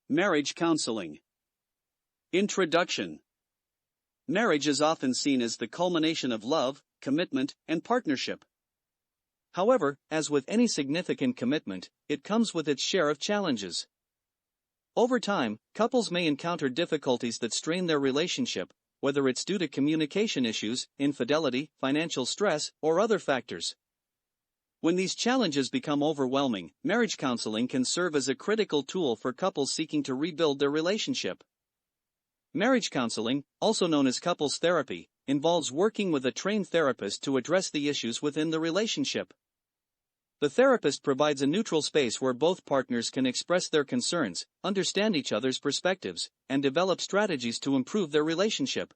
Marriage counseling. Introduction. Marriage is often seen as the culmination of love, commitment, and partnership. However, as with any significant commitment, it comes with its share of challenges. Over time, couples may encounter difficulties that strain their relationship, whether it's due to communication issues, infidelity, financial stress, or other factors. When these challenges become overwhelming, marriage counseling can serve as a critical tool for couples seeking to rebuild their relationship. Marriage counseling, also known as couples therapy, involves working with a trained therapist to address the issues within the relationship. The therapist provides a neutral space where both partners can express their concerns, understand each other's perspectives, and develop strategies to improve their relationship.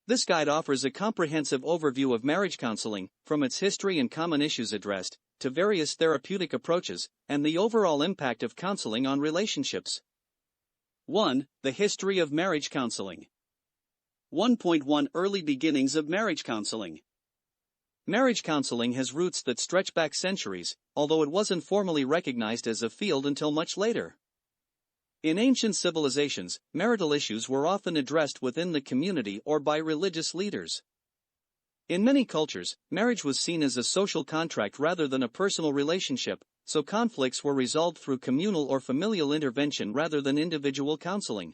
This guide offers a comprehensive overview of marriage counseling, from its history and common issues addressed, to various therapeutic approaches, and the overall impact of counseling on relationships. 1. The history of marriage counseling. 1.1 Early beginnings of marriage counseling. Marriage counseling has roots that stretch back centuries, although it wasn't formally recognized as a field until much later. In ancient civilizations, marital issues were often addressed within the community or by religious leaders. In many cultures, marriage was seen as a social contract rather than a personal relationship, so conflicts were resolved through communal or familial intervention rather than individual counseling.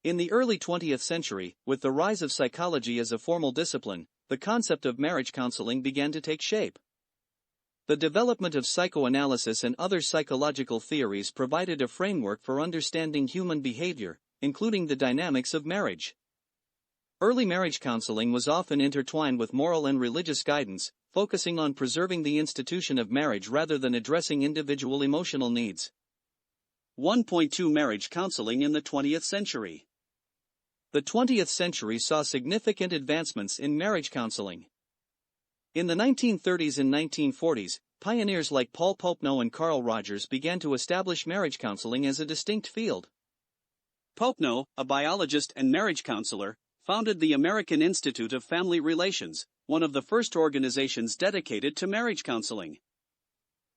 In the early 20th century, with the rise of psychology as a formal discipline, the concept of marriage counseling began to take shape. The development of psychoanalysis and other psychological theories provided a framework for understanding human behavior, including the dynamics of marriage. Early marriage counseling was often intertwined with moral and religious guidance, focusing on preserving the institution of marriage rather than addressing individual emotional needs. 1.2 Marriage counseling in the 20th century. The 20th century saw significant advancements in marriage counseling. In the 1930s and 1940s, pioneers like Paul Popenoe and Carl Rogers began to establish marriage counseling as a distinct field. Popenoe, a biologist and marriage counselor, founded the American Institute of Family Relations, one of the first organizations dedicated to marriage counseling.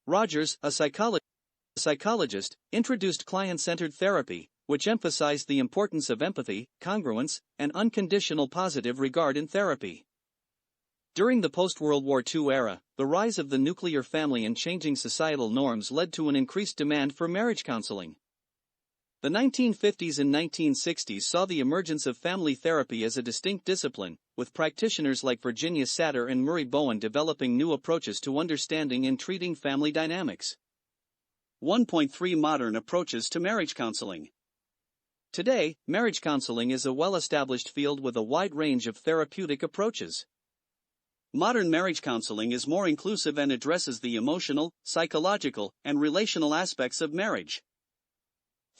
Rogers, a psychologist, introduced client-centered therapy, which emphasized the importance of empathy, congruence, and unconditional positive regard in therapy. During the post-World War II era, the rise of the nuclear family and changing societal norms led to an increased demand for marriage counseling. The 1950s and 1960s saw the emergence of family therapy as a distinct discipline, with practitioners like Virginia Satter and Murray Bowen developing new approaches to understanding and treating family dynamics. 1.3 Modern approaches to marriage counseling. Today, marriage counseling is a well-established field with a wide range of therapeutic approaches. Modern marriage counseling is more inclusive and addresses the emotional, psychological, and relational aspects of marriage.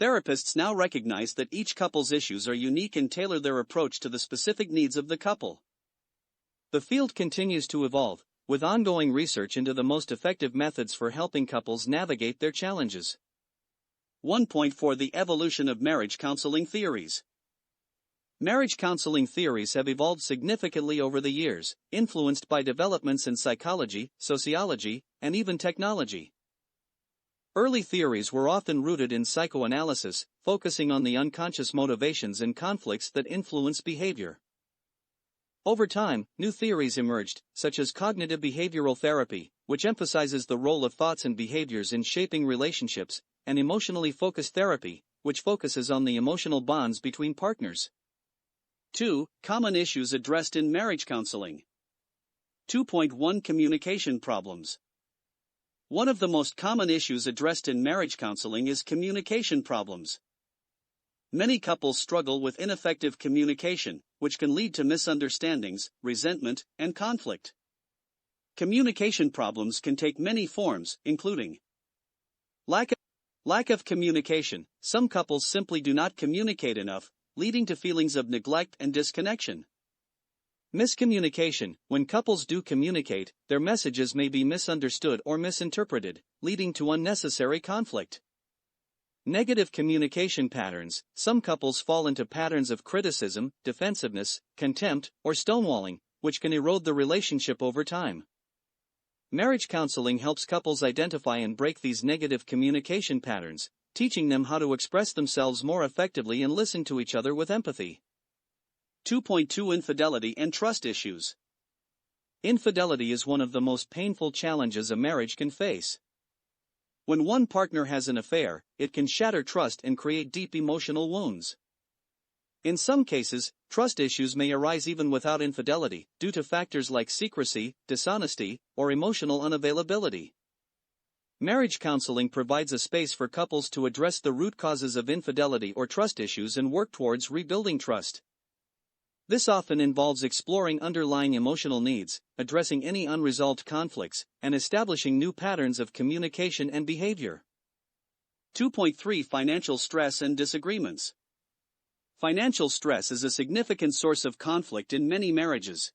Therapists now recognize that each couple's issues are unique and tailor their approach to the specific needs of the couple. The field continues to evolve, with ongoing research into the most effective methods for helping couples navigate their challenges. 1.4 The evolution of marriage counseling theories. Marriage counseling theories have evolved significantly over the years, influenced by developments in psychology, sociology, and even technology. Early theories were often rooted in psychoanalysis, focusing on the unconscious motivations and conflicts that influence behavior. Over time, new theories emerged, such as cognitive behavioral therapy, which emphasizes the role of thoughts and behaviors in shaping relationships, and emotionally focused therapy, which focuses on the emotional bonds between partners. 2. Common issues addressed in marriage counseling. 2.1 Communication problems. One of the most common issues addressed in marriage counseling is communication problems. Many couples struggle with ineffective communication, which can lead to misunderstandings, resentment, and conflict. Communication problems can take many forms, including lack of communication. Some couples simply do not communicate enough, leading to feelings of neglect and disconnection. Miscommunication. When couples do communicate, their messages may be misunderstood or misinterpreted, leading to unnecessary conflict. Negative communication patterns. Some couples fall into patterns of criticism, defensiveness, contempt, or stonewalling, which can erode the relationship over time. Marriage counseling helps couples identify and break these negative communication patterns, teaching them how to express themselves more effectively and listen to each other with empathy. 2.2 Infidelity and trust issues. Infidelity is one of the most painful challenges a marriage can face. When one partner has an affair, it can shatter trust and create deep emotional wounds. In some cases, trust issues may arise even without infidelity, due to factors like secrecy, dishonesty, or emotional unavailability. Marriage counseling provides a space for couples to address the root causes of infidelity or trust issues and work towards rebuilding trust. This often involves exploring underlying emotional needs, addressing any unresolved conflicts, and establishing new patterns of communication and behavior. 2.3 Financial stress and disagreements. Financial stress is a significant source of conflict in many marriages.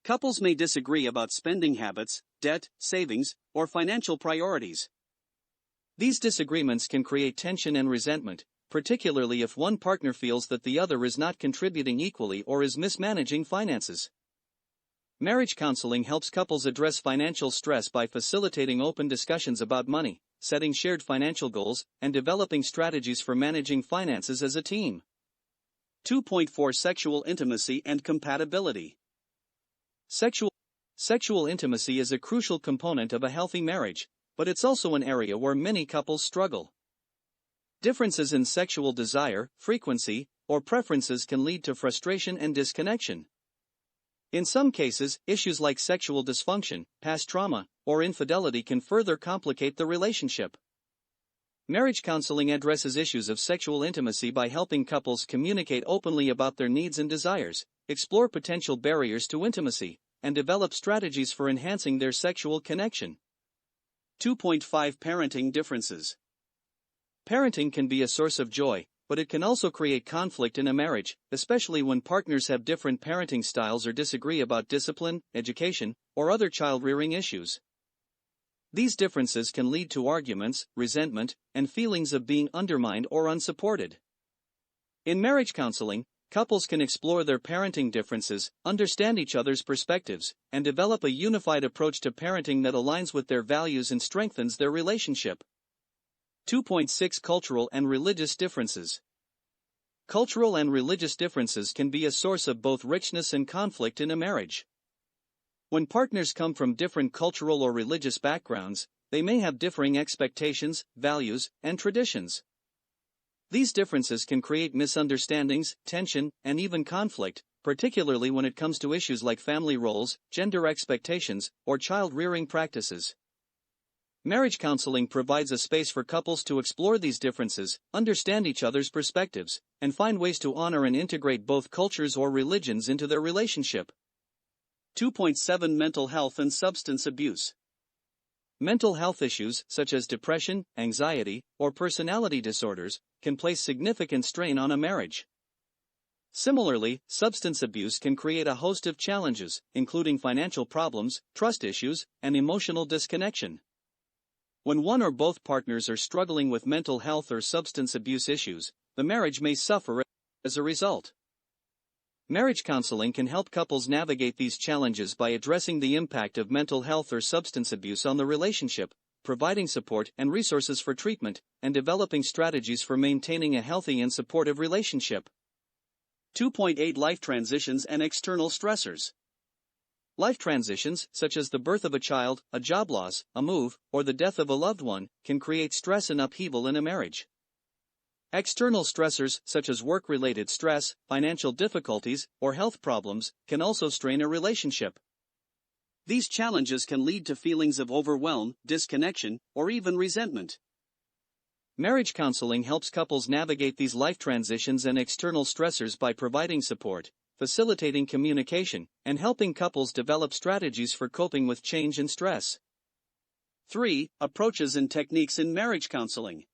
Couples may disagree about spending habits, debt, savings, or financial priorities. These disagreements can create tension and resentment, particularly if one partner feels that the other is not contributing equally or is mismanaging finances. Marriage counseling helps couples address financial stress by facilitating open discussions about money, setting shared financial goals, and developing strategies for managing finances as a team. 2.4 Sexual intimacy and compatibility. Sexual intimacy is a crucial component of a healthy marriage, but it's also an area where many couples struggle. Differences in sexual desire, frequency, or preferences can lead to frustration and disconnection. In some cases, issues like sexual dysfunction, past trauma, or infidelity can further complicate the relationship. Marriage counseling addresses issues of sexual intimacy by helping couples communicate openly about their needs and desires, explore potential barriers to intimacy, and develop strategies for enhancing their sexual connection. 2.5 Parenting differences. Parenting can be a source of joy, but it can also create conflict in a marriage, especially when partners have different parenting styles or disagree about discipline, education, or other child-rearing issues. These differences can lead to arguments, resentment, and feelings of being undermined or unsupported. In marriage counseling, couples can explore their parenting differences, understand each other's perspectives, and develop a unified approach to parenting that aligns with their values and strengthens their relationship. 2.6 Cultural and religious differences. Cultural and religious differences can be a source of both richness and conflict in a marriage. When partners come from different cultural or religious backgrounds, they may have differing expectations, values, and traditions. These differences can create misunderstandings, tension, and even conflict, particularly when it comes to issues like family roles, gender expectations, or child-rearing practices. Marriage counseling provides a space for couples to explore these differences, understand each other's perspectives, and find ways to honor and integrate both cultures or religions into their relationship. 2.7 Mental health and substance abuse. Mental health issues, such as depression, anxiety, or personality disorders, can place significant strain on a marriage. Similarly, substance abuse can create a host of challenges, including financial problems, trust issues, and emotional disconnection. When one or both partners are struggling with mental health or substance abuse issues, the marriage may suffer as a result. Marriage counseling can help couples navigate these challenges by addressing the impact of mental health or substance abuse on the relationship, providing support and resources for treatment, and developing strategies for maintaining a healthy and supportive relationship. 2.8 Life transitions and external stressors. Life transitions, such as the birth of a child, a job loss, a move, or the death of a loved one, can create stress and upheaval in a marriage. External stressors, such as work-related stress, financial difficulties, or health problems, can also strain a relationship. These challenges can lead to feelings of overwhelm, disconnection, or even resentment. Marriage counseling helps couples navigate these life transitions and external stressors by providing support, facilitating communication, and helping couples develop strategies for coping with change and stress. 3. Approaches and techniques in marriage counseling.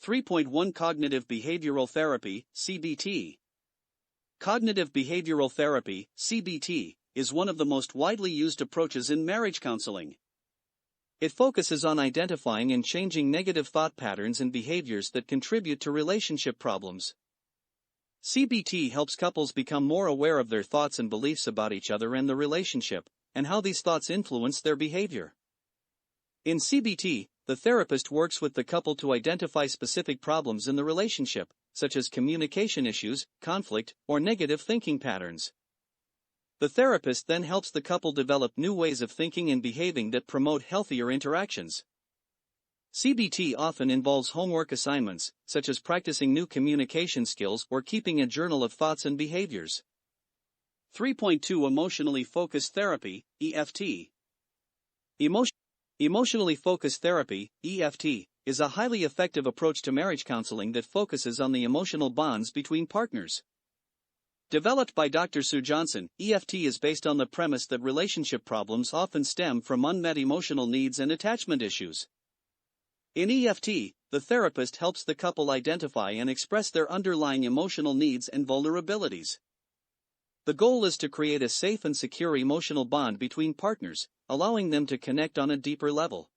3.1 Cognitive behavioral therapy, CBT. Cognitive behavioral therapy, CBT, is one of the most widely used approaches in marriage counseling. It focuses on identifying and changing negative thought patterns and behaviors that contribute to relationship problems. CBT helps couples become more aware of their thoughts and beliefs about each other and the relationship, and how these thoughts influence their behavior. In CBT, the therapist works with the couple to identify specific problems in the relationship, such as communication issues, conflict, or negative thinking patterns. The therapist then helps the couple develop new ways of thinking and behaving that promote healthier interactions. CBT often involves homework assignments, such as practicing new communication skills or keeping a journal of thoughts and behaviors. 3.2 Emotionally Focused Therapy, EFT. Emotionally Focused Therapy, EFT, is a highly effective approach to marriage counseling that focuses on the emotional bonds between partners. Developed by Dr. Sue Johnson, EFT is based on the premise that relationship problems often stem from unmet emotional needs and attachment issues. In EFT, the therapist helps the couple identify and express their underlying emotional needs and vulnerabilities. The goal is to create a safe and secure emotional bond between partners, allowing them to connect on a deeper level.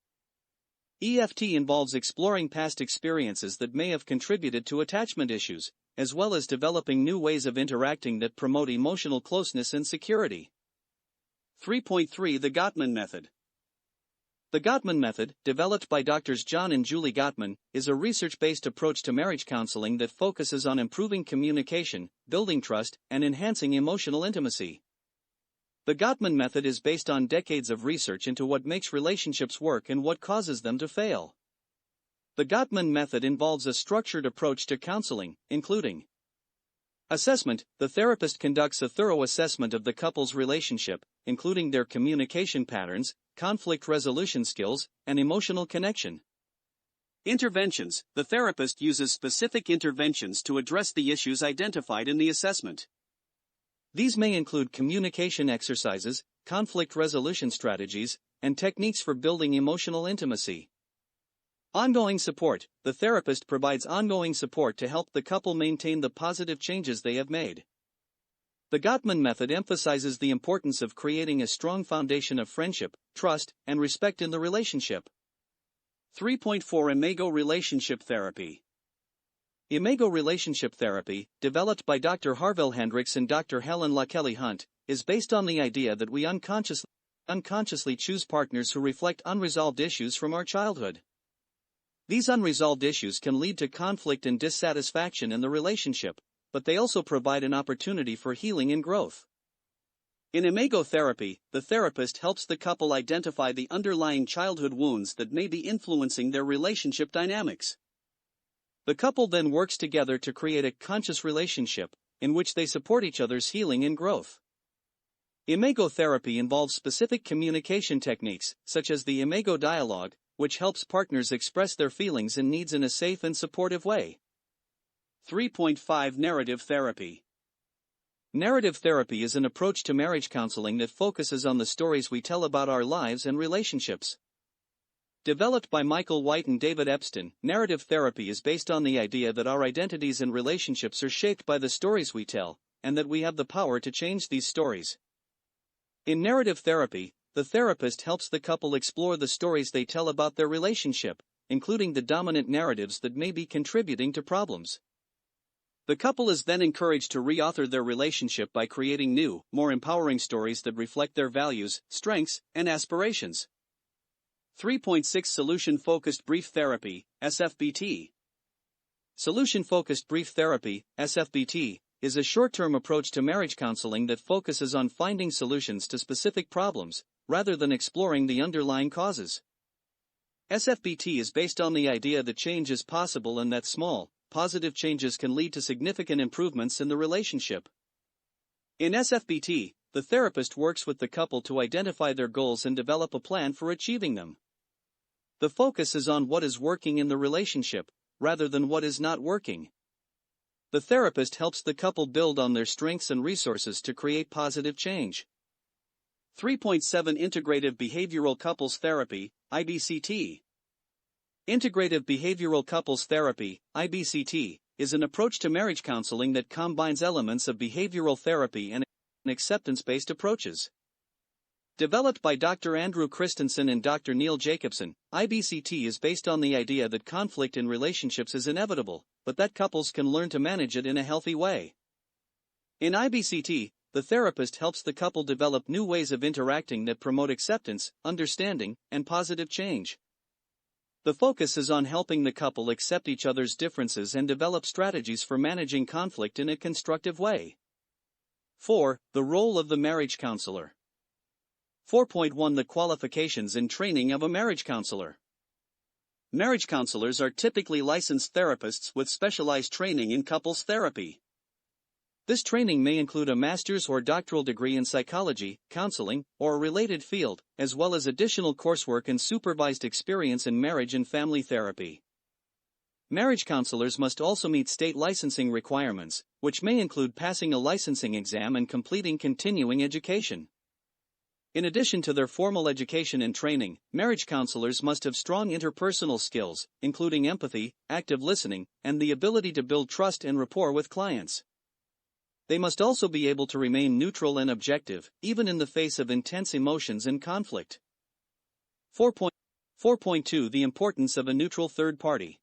EFT involves exploring past experiences that may have contributed to attachment issues, as well as developing new ways of interacting that promote emotional closeness and security. 3.3 The Gottman Method. The Gottman Method, developed by Drs. John and Julie Gottman, is a research-based approach to marriage counseling that focuses on improving communication, building trust, and enhancing emotional intimacy. The Gottman Method is based on decades of research into what makes relationships work and what causes them to fail. The Gottman Method involves a structured approach to counseling, including assessment. The therapist conducts a thorough assessment of the couple's relationship, including their communication patterns, conflict resolution skills, and emotional connection. Interventions. The therapist uses specific interventions to address the issues identified in the assessment. These may include communication exercises, conflict resolution strategies, and techniques for building emotional intimacy. Ongoing support. The therapist provides ongoing support to help the couple maintain the positive changes they have made. The Gottman Method emphasizes the importance of creating a strong foundation of friendship, trust, and respect in the relationship. 3.4 Imago Relationship Therapy. Imago Relationship Therapy, developed by Dr. Harville Hendricks and Dr. Helen LaKelly Hunt, is based on the idea that we unconsciously choose partners who reflect unresolved issues from our childhood. These unresolved issues can lead to conflict and dissatisfaction in the relationship, but they also provide an opportunity for healing and growth. In Imago therapy, the therapist helps the couple identify the underlying childhood wounds that may be influencing their relationship dynamics. The couple then works together to create a conscious relationship, in which they support each other's healing and growth. Imago therapy involves specific communication techniques, such as the Imago dialogue, which helps partners express their feelings and needs in a safe and supportive way. 3.5 Narrative Therapy. Narrative therapy is an approach to marriage counseling that focuses on the stories we tell about our lives and relationships. Developed by Michael White and David Epstein, narrative therapy is based on the idea that our identities and relationships are shaped by the stories we tell, and that we have the power to change these stories. In narrative therapy, the therapist helps the couple explore the stories they tell about their relationship, including the dominant narratives that may be contributing to problems. The couple is then encouraged to re-author their relationship by creating new, more empowering stories that reflect their values, strengths, and aspirations. 3.6 Solution-Focused Brief Therapy, SFBT. Solution-Focused Brief Therapy, SFBT, is a short-term approach to marriage counseling that focuses on finding solutions to specific problems, rather than exploring the underlying causes. SFBT is based on the idea that change is possible and that small, positive changes can lead to significant improvements in the relationship. In SFBT, the therapist works with the couple to identify their goals and develop a plan for achieving them. The focus is on what is working in the relationship, rather than what is not working. The therapist helps the couple build on their strengths and resources to create positive change. 3.7 Integrative Behavioral Couples Therapy, IBCT. Integrative Behavioral Couples Therapy, IBCT, is an approach to marriage counseling that combines elements of behavioral therapy and acceptance-based approaches. Developed by Dr. Andrew Christensen and Dr. Neil Jacobson, IBCT is based on the idea that conflict in relationships is inevitable, but that couples can learn to manage it in a healthy way. In IBCT, the therapist helps the couple develop new ways of interacting that promote acceptance, understanding, and positive change. The focus is on helping the couple accept each other's differences and develop strategies for managing conflict in a constructive way. 4. The role of the marriage counselor. 4.1 The qualifications and training of a marriage counselor. Marriage counselors are typically licensed therapists with specialized training in couples therapy. This training may include a master's or doctoral degree in psychology, counseling, or a related field, as well as additional coursework and supervised experience in marriage and family therapy. Marriage counselors must also meet state licensing requirements, which may include passing a licensing exam and completing continuing education. In addition to their formal education and training, marriage counselors must have strong interpersonal skills, including empathy, active listening, and the ability to build trust and rapport with clients. They must also be able to remain neutral and objective, even in the face of intense emotions and conflict. 4.2 The importance of a neutral third party.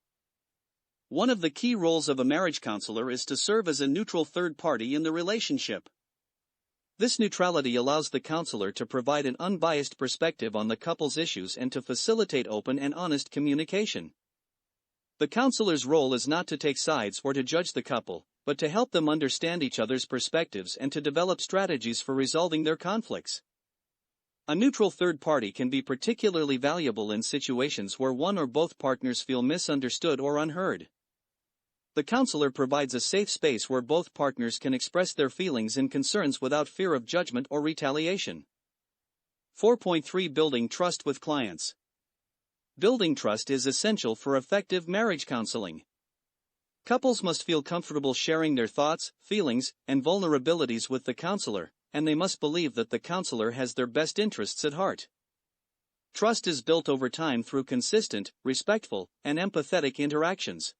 One of the key roles of a marriage counselor is to serve as a neutral third party in the relationship. This neutrality allows the counselor to provide an unbiased perspective on the couple's issues and to facilitate open and honest communication. The counselor's role is not to take sides or to judge the couple, but to help them understand each other's perspectives and to develop strategies for resolving their conflicts. A neutral third party can be particularly valuable in situations where one or both partners feel misunderstood or unheard. The counselor provides a safe space where both partners can express their feelings and concerns without fear of judgment or retaliation. 4.3 Building trust with clients. Building trust is essential for effective marriage counseling. Couples must feel comfortable sharing their thoughts, feelings, and vulnerabilities with the counselor, and they must believe that the counselor has their best interests at heart. Trust is built over time through consistent, respectful, and empathetic interactions.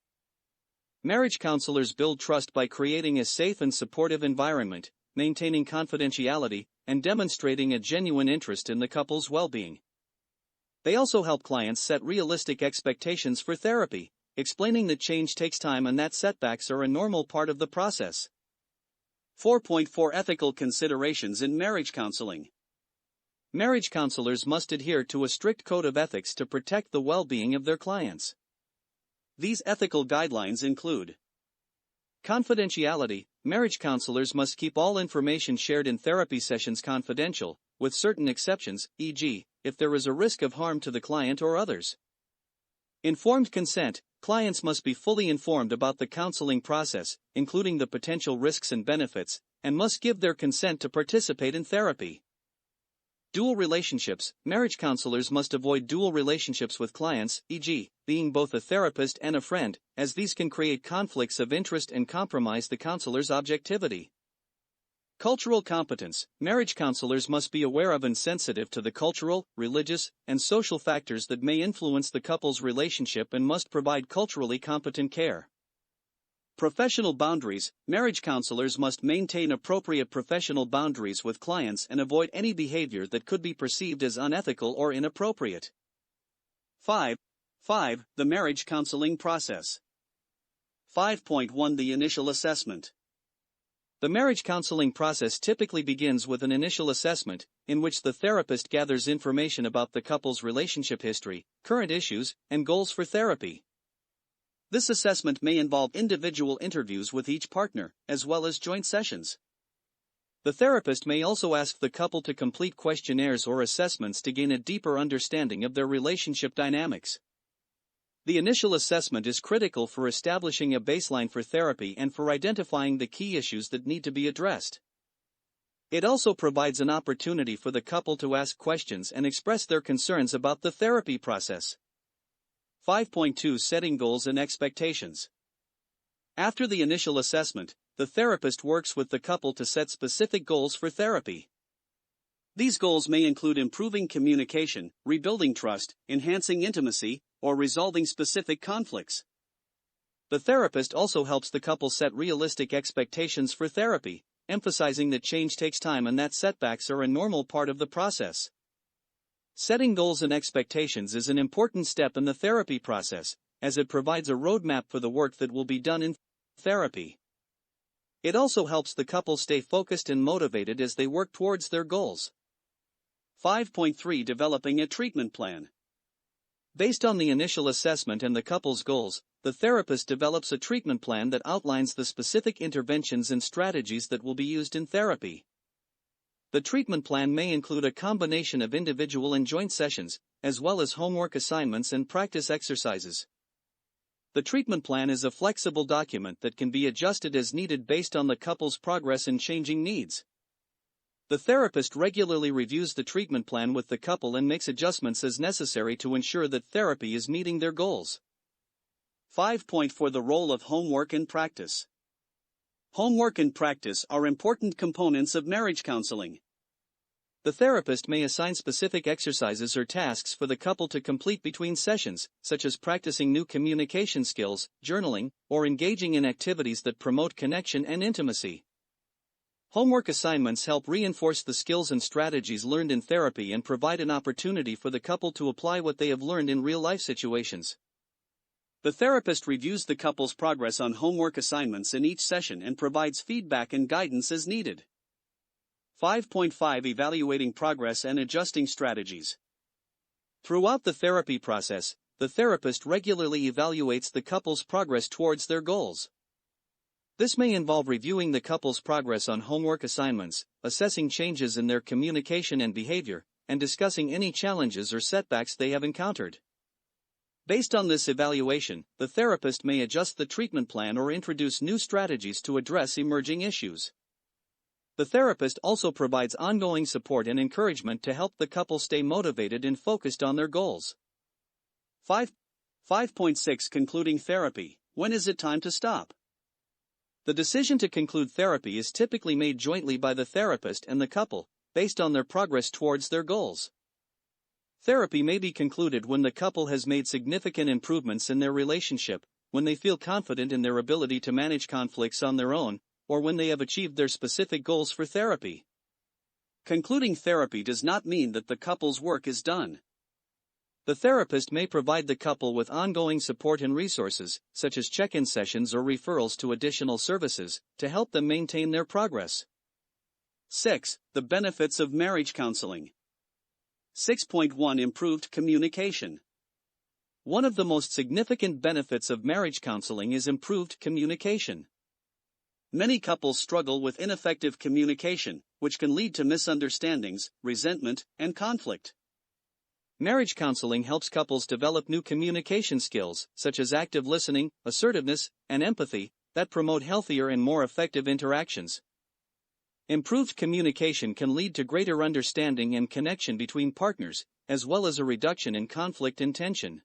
Marriage counselors build trust by creating a safe and supportive environment, maintaining confidentiality, and demonstrating a genuine interest in the couple's well-being. They also help clients set realistic expectations for therapy, explaining that change takes time and that setbacks are a normal part of the process. 4.4 Ethical considerations in marriage counseling. Marriage counselors must adhere to a strict code of ethics to protect the well-being of their clients. These ethical guidelines include confidentiality. Marriage counselors must keep all information shared in therapy sessions confidential, with certain exceptions, e.g., if there is a risk of harm to the client or others. Informed consent. Clients must be fully informed about the counseling process, including the potential risks and benefits, and must give their consent to participate in therapy. Dual relationships. Marriage counselors must avoid dual relationships with clients, e.g., being both a therapist and a friend, as these can create conflicts of interest and compromise the counselor's objectivity. Cultural competence. Marriage counselors must be aware of and sensitive to the cultural, religious, and social factors that may influence the couple's relationship and must provide culturally competent care. Professional boundaries. Marriage counselors must maintain appropriate professional boundaries with clients and avoid any behavior that could be perceived as unethical or inappropriate. 5. The marriage counseling process. 5.1 The initial assessment. The marriage counseling process typically begins with an initial assessment, in which the therapist gathers information about the couple's relationship history, current issues, and goals for therapy. This assessment may involve individual interviews with each partner, as well as joint sessions. The therapist may also ask the couple to complete questionnaires or assessments to gain a deeper understanding of their relationship dynamics. The initial assessment is critical for establishing a baseline for therapy and for identifying the key issues that need to be addressed. It also provides an opportunity for the couple to ask questions and express their concerns about the therapy process. 5.2 Setting goals and expectations. After the initial assessment, the therapist works with the couple to set specific goals for therapy. These goals may include improving communication, rebuilding trust, enhancing intimacy, or resolving specific conflicts. The therapist also helps the couple set realistic expectations for therapy, emphasizing that change takes time and that setbacks are a normal part of the process. Setting goals and expectations is an important step in the therapy process, as it provides a roadmap for the work that will be done in therapy. It also helps the couple stay focused and motivated as they work towards their goals. 5.3 Developing a treatment plan. Based on the initial assessment and the couple's goals, the therapist develops a treatment plan that outlines the specific interventions and strategies that will be used in therapy. The treatment plan may include a combination of individual and joint sessions, as well as homework assignments and practice exercises. The treatment plan is a flexible document that can be adjusted as needed based on the couple's progress and changing needs. The therapist regularly reviews the treatment plan with the couple and makes adjustments as necessary to ensure that therapy is meeting their goals. 5.4 The role of homework and practice. Homework and practice are important components of marriage counseling. The therapist may assign specific exercises or tasks for the couple to complete between sessions, such as practicing new communication skills, journaling, or engaging in activities that promote connection and intimacy. Homework assignments help reinforce the skills and strategies learned in therapy and provide an opportunity for the couple to apply what they have learned in real-life situations. The therapist reviews the couple's progress on homework assignments in each session and provides feedback and guidance as needed. 5.5 Evaluating progress and adjusting strategies. Throughout the therapy process, the therapist regularly evaluates the couple's progress towards their goals. This may involve reviewing the couple's progress on homework assignments, assessing changes in their communication and behavior, and discussing any challenges or setbacks they have encountered. Based on this evaluation, the therapist may adjust the treatment plan or introduce new strategies to address emerging issues. The therapist also provides ongoing support and encouragement to help the couple stay motivated and focused on their goals. 5.6 Concluding therapy. When is it time to stop? The decision to conclude therapy is typically made jointly by the therapist and the couple, based on their progress towards their goals. Therapy may be concluded when the couple has made significant improvements in their relationship, when they feel confident in their ability to manage conflicts on their own, or when they have achieved their specific goals for therapy. Concluding therapy does not mean that the couple's work is done. The therapist may provide the couple with ongoing support and resources, such as check-in sessions or referrals to additional services, to help them maintain their progress. 6. The benefits of marriage counseling. 6.1 Improved communication. One of the most significant benefits of marriage counseling is improved communication. Many couples struggle with ineffective communication, which can lead to misunderstandings, resentment, and conflict. Marriage counseling helps couples develop new communication skills, such as active listening, assertiveness, and empathy, that promote healthier and more effective interactions. Improved communication can lead to greater understanding and connection between partners, as well as a reduction in conflict and tension.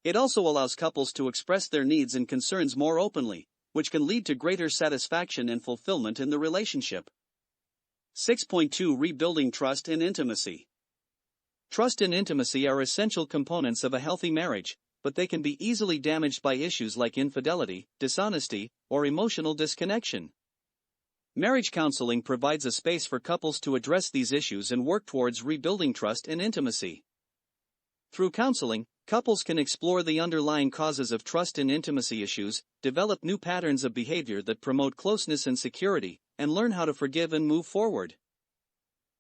It also allows couples to express their needs and concerns more openly, which can lead to greater satisfaction and fulfillment in the relationship. 6.2 Rebuilding trust and intimacy. Trust and intimacy are essential components of a healthy marriage, but they can be easily damaged by issues like infidelity, dishonesty, or emotional disconnection. Marriage counseling provides a space for couples to address these issues and work towards rebuilding trust and intimacy. Through counseling, couples can explore the underlying causes of trust and intimacy issues, develop new patterns of behavior that promote closeness and security, and learn how to forgive and move forward.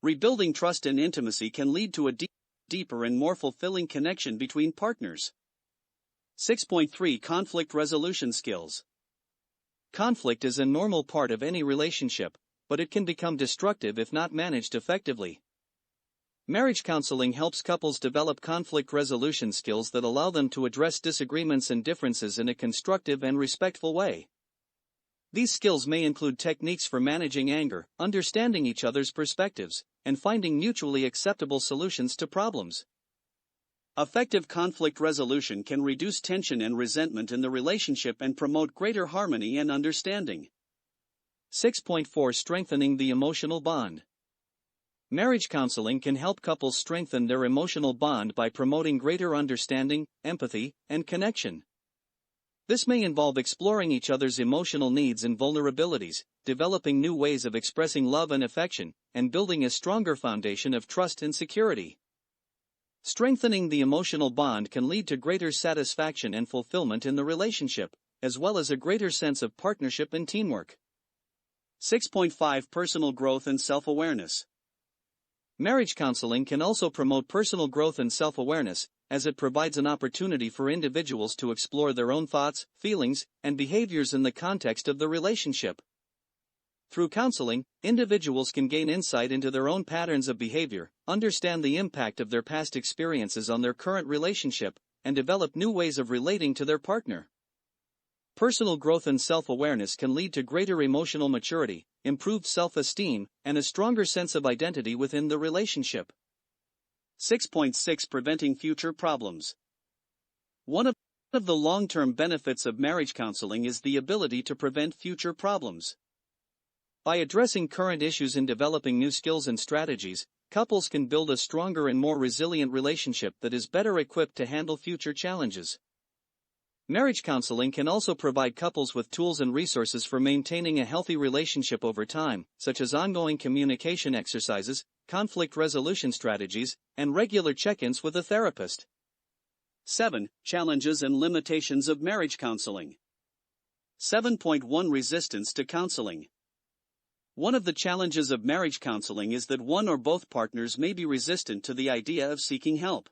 Rebuilding trust and intimacy can lead to a deeper and more fulfilling connection between partners. 6.3 Conflict resolution skills. Conflict is a normal part of any relationship, but it can become destructive if not managed effectively. Marriage counseling helps couples develop conflict resolution skills that allow them to address disagreements and differences in a constructive and respectful way. These skills may include techniques for managing anger, understanding each other's perspectives, and finding mutually acceptable solutions to problems. Effective conflict resolution can reduce tension and resentment in the relationship and promote greater harmony and understanding. 6.4 Strengthening the emotional bond. Marriage counseling can help couples strengthen their emotional bond by promoting greater understanding, empathy, and connection. This may involve exploring each other's emotional needs and vulnerabilities, developing new ways of expressing love and affection, and building a stronger foundation of trust and security. Strengthening the emotional bond can lead to greater satisfaction and fulfillment in the relationship, as well as a greater sense of partnership and teamwork. 6.5 Personal growth and self-awareness. Marriage counseling can also promote personal growth and self-awareness, as it provides an opportunity for individuals to explore their own thoughts, feelings, and behaviors in the context of the relationship. Through counseling, individuals can gain insight into their own patterns of behavior, understand the impact of their past experiences on their current relationship, and develop new ways of relating to their partner. Personal growth and self-awareness can lead to greater emotional maturity, improved self-esteem, and a stronger sense of identity within the relationship. 6.6 Preventing future problems. One of the long-term benefits of marriage counseling is the ability to prevent future problems. By addressing current issues and developing new skills and strategies, couples can build a stronger and more resilient relationship that is better equipped to handle future challenges. Marriage counseling can also provide couples with tools and resources for maintaining a healthy relationship over time, such as ongoing communication exercises, conflict resolution strategies, and regular check-ins with a therapist. 7. Challenges and limitations of marriage counseling. 7.1 Resistance to counseling. One of the challenges of marriage counseling is that one or both partners may be resistant to the idea of seeking help.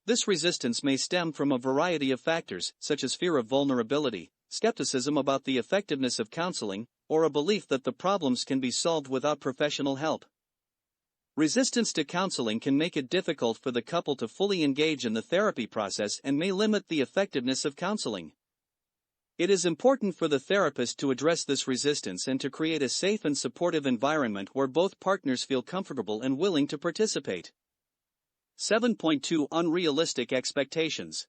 This resistance may stem from a variety of factors, such as fear of vulnerability, skepticism about the effectiveness of counseling, or a belief that the problems can be solved without professional help. Resistance to counseling can make it difficult for the couple to fully engage in the therapy process and may limit the effectiveness of counseling. It is important for the therapist to address this resistance and to create a safe and supportive environment where both partners feel comfortable and willing to participate. 7.2 Unrealistic expectations.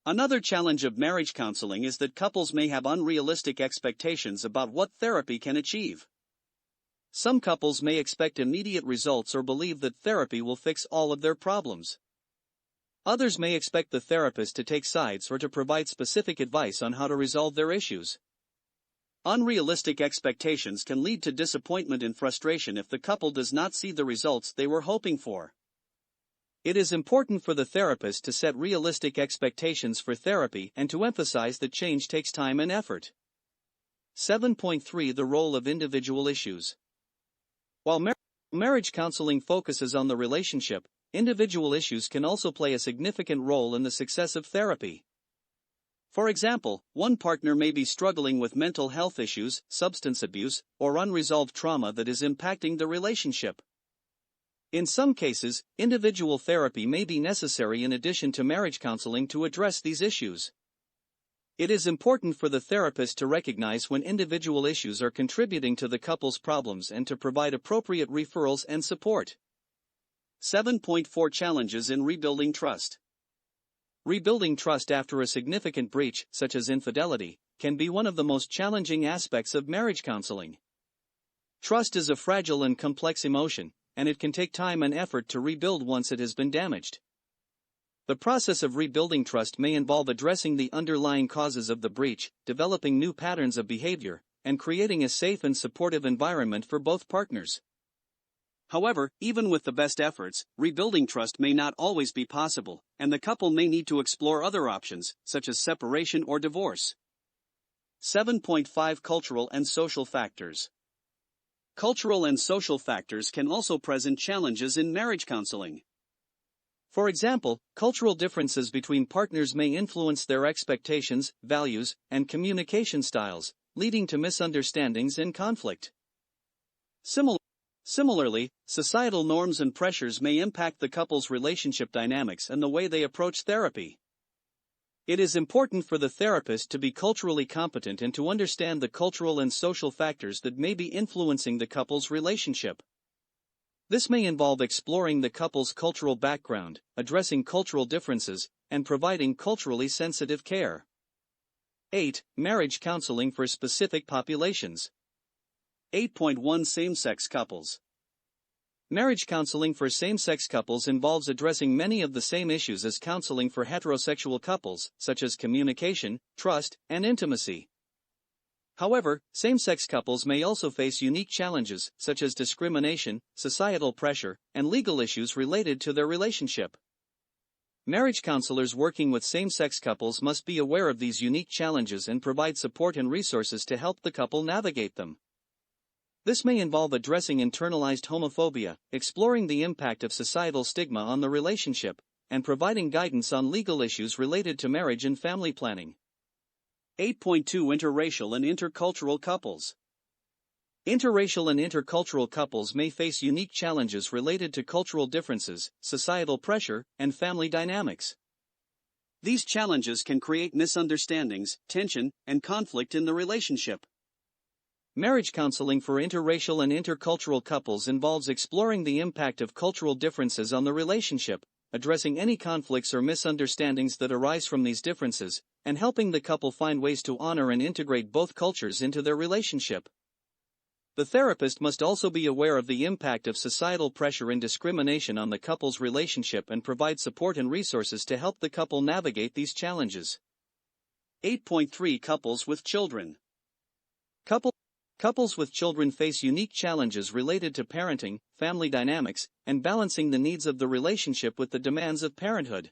Another challenge of marriage counseling is that couples may have unrealistic expectations about what therapy can achieve. Some couples may expect immediate results or believe that therapy will fix all of their problems. Others may expect the therapist to take sides or to provide specific advice on how to resolve their issues. Unrealistic expectations can lead to disappointment and frustration if the couple does not see the results they were hoping for. It is important for the therapist to set realistic expectations for therapy and to emphasize that change takes time and effort. 7.3 The role of individual issues. While marriage counseling focuses on the relationship, individual issues can also play a significant role in the success of therapy. For example, one partner may be struggling with mental health issues, substance abuse, or unresolved trauma that is impacting the relationship. In some cases, individual therapy may be necessary in addition to marriage counseling to address these issues. It is important for the therapist to recognize when individual issues are contributing to the couple's problems and to provide appropriate referrals and support. 7.4 Challenges in rebuilding trust. Rebuilding trust after a significant breach, such as infidelity, can be one of the most challenging aspects of marriage counseling. Trust is a fragile and complex emotion, and it can take time and effort to rebuild once it has been damaged. The process of rebuilding trust may involve addressing the underlying causes of the breach, developing new patterns of behavior, and creating a safe and supportive environment for both partners. However, even with the best efforts, rebuilding trust may not always be possible, and the couple may need to explore other options, such as separation or divorce. 7.5 Cultural and social factors. Cultural and social factors can also present challenges in marriage counseling. For example, cultural differences between partners may influence their expectations, values, and communication styles, leading to misunderstandings and conflict. Similarly, societal norms and pressures may impact the couple's relationship dynamics and the way they approach therapy. It is important for the therapist to be culturally competent and to understand the cultural and social factors that may be influencing the couple's relationship. This may involve exploring the couple's cultural background, addressing cultural differences, and providing culturally sensitive care. 8. Marriage counseling for specific populations. 8.1 Same-sex couples. Marriage counseling for same-sex couples involves addressing many of the same issues as counseling for heterosexual couples, such as communication, trust, and intimacy. However, same-sex couples may also face unique challenges, such as discrimination, societal pressure, and legal issues related to their relationship. Marriage counselors working with same-sex couples must be aware of these unique challenges and provide support and resources to help the couple navigate them. This may involve addressing internalized homophobia, exploring the impact of societal stigma on the relationship, and providing guidance on legal issues related to marriage and family planning. 8.2 Interracial and intercultural couples. Interracial and intercultural couples may face unique challenges related to cultural differences, societal pressure, and family dynamics. These challenges can create misunderstandings, tension, and conflict in the relationship. Marriage counseling for interracial and intercultural couples involves exploring the impact of cultural differences on the relationship, addressing any conflicts or misunderstandings that arise from these differences, and helping the couple find ways to honor and integrate both cultures into their relationship. The therapist must also be aware of the impact of societal pressure and discrimination on the couple's relationship and provide support and resources to help the couple navigate these challenges. 8.3 Couples with children. Couples with children face unique challenges related to parenting, family dynamics, and balancing the needs of the relationship with the demands of parenthood.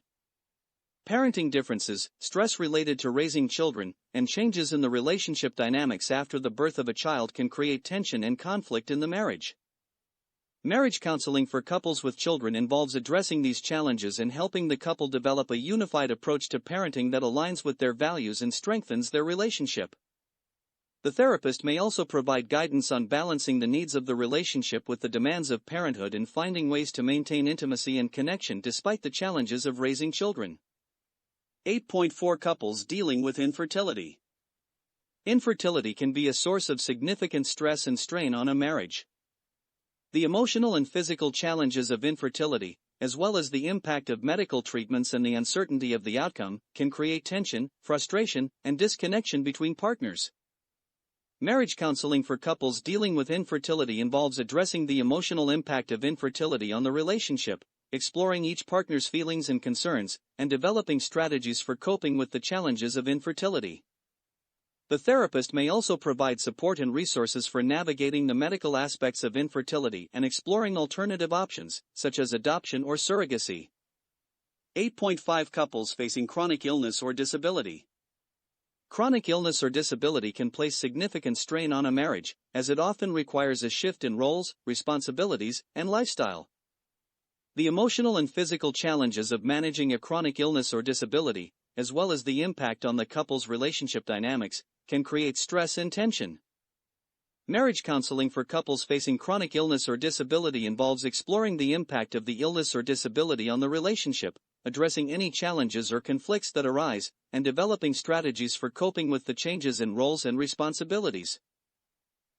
Parenting differences, stress related to raising children, and changes in the relationship dynamics after the birth of a child can create tension and conflict in the marriage. Marriage counseling for couples with children involves addressing these challenges and helping the couple develop a unified approach to parenting that aligns with their values and strengthens their relationship. The therapist may also provide guidance on balancing the needs of the relationship with the demands of parenthood and finding ways to maintain intimacy and connection despite the challenges of raising children. 8.4 Couples dealing with infertility. Infertility can be a source of significant stress and strain on a marriage. The emotional and physical challenges of infertility, as well as the impact of medical treatments and the uncertainty of the outcome, can create tension, frustration, and disconnection between partners. Marriage counseling for couples dealing with infertility involves addressing the emotional impact of infertility on the relationship, exploring each partner's feelings and concerns, and developing strategies for coping with the challenges of infertility. The therapist may also provide support and resources for navigating the medical aspects of infertility and exploring alternative options, such as adoption or surrogacy. 8.5 Couples facing chronic illness or disability. Chronic illness or disability can place significant strain on a marriage, as it often requires a shift in roles, responsibilities, and lifestyle. The emotional and physical challenges of managing a chronic illness or disability, as well as the impact on the couple's relationship dynamics, can create stress and tension. Marriage counseling for couples facing chronic illness or disability involves exploring the impact of the illness or disability on the relationship, addressing any challenges or conflicts that arise, and developing strategies for coping with the changes in roles and responsibilities.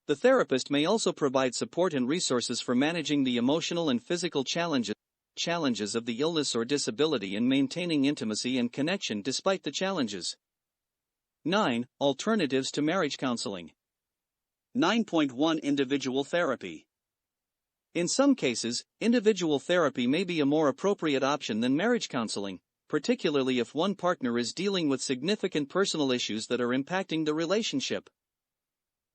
The therapist may also provide support and resources for managing the emotional and physical challenges of the illness or disability and maintaining intimacy and connection despite the challenges. 9. Alternatives to marriage counseling. 9.1 Individual therapy. In some cases, individual therapy may be a more appropriate option than marriage counseling, particularly if one partner is dealing with significant personal issues that are impacting the relationship.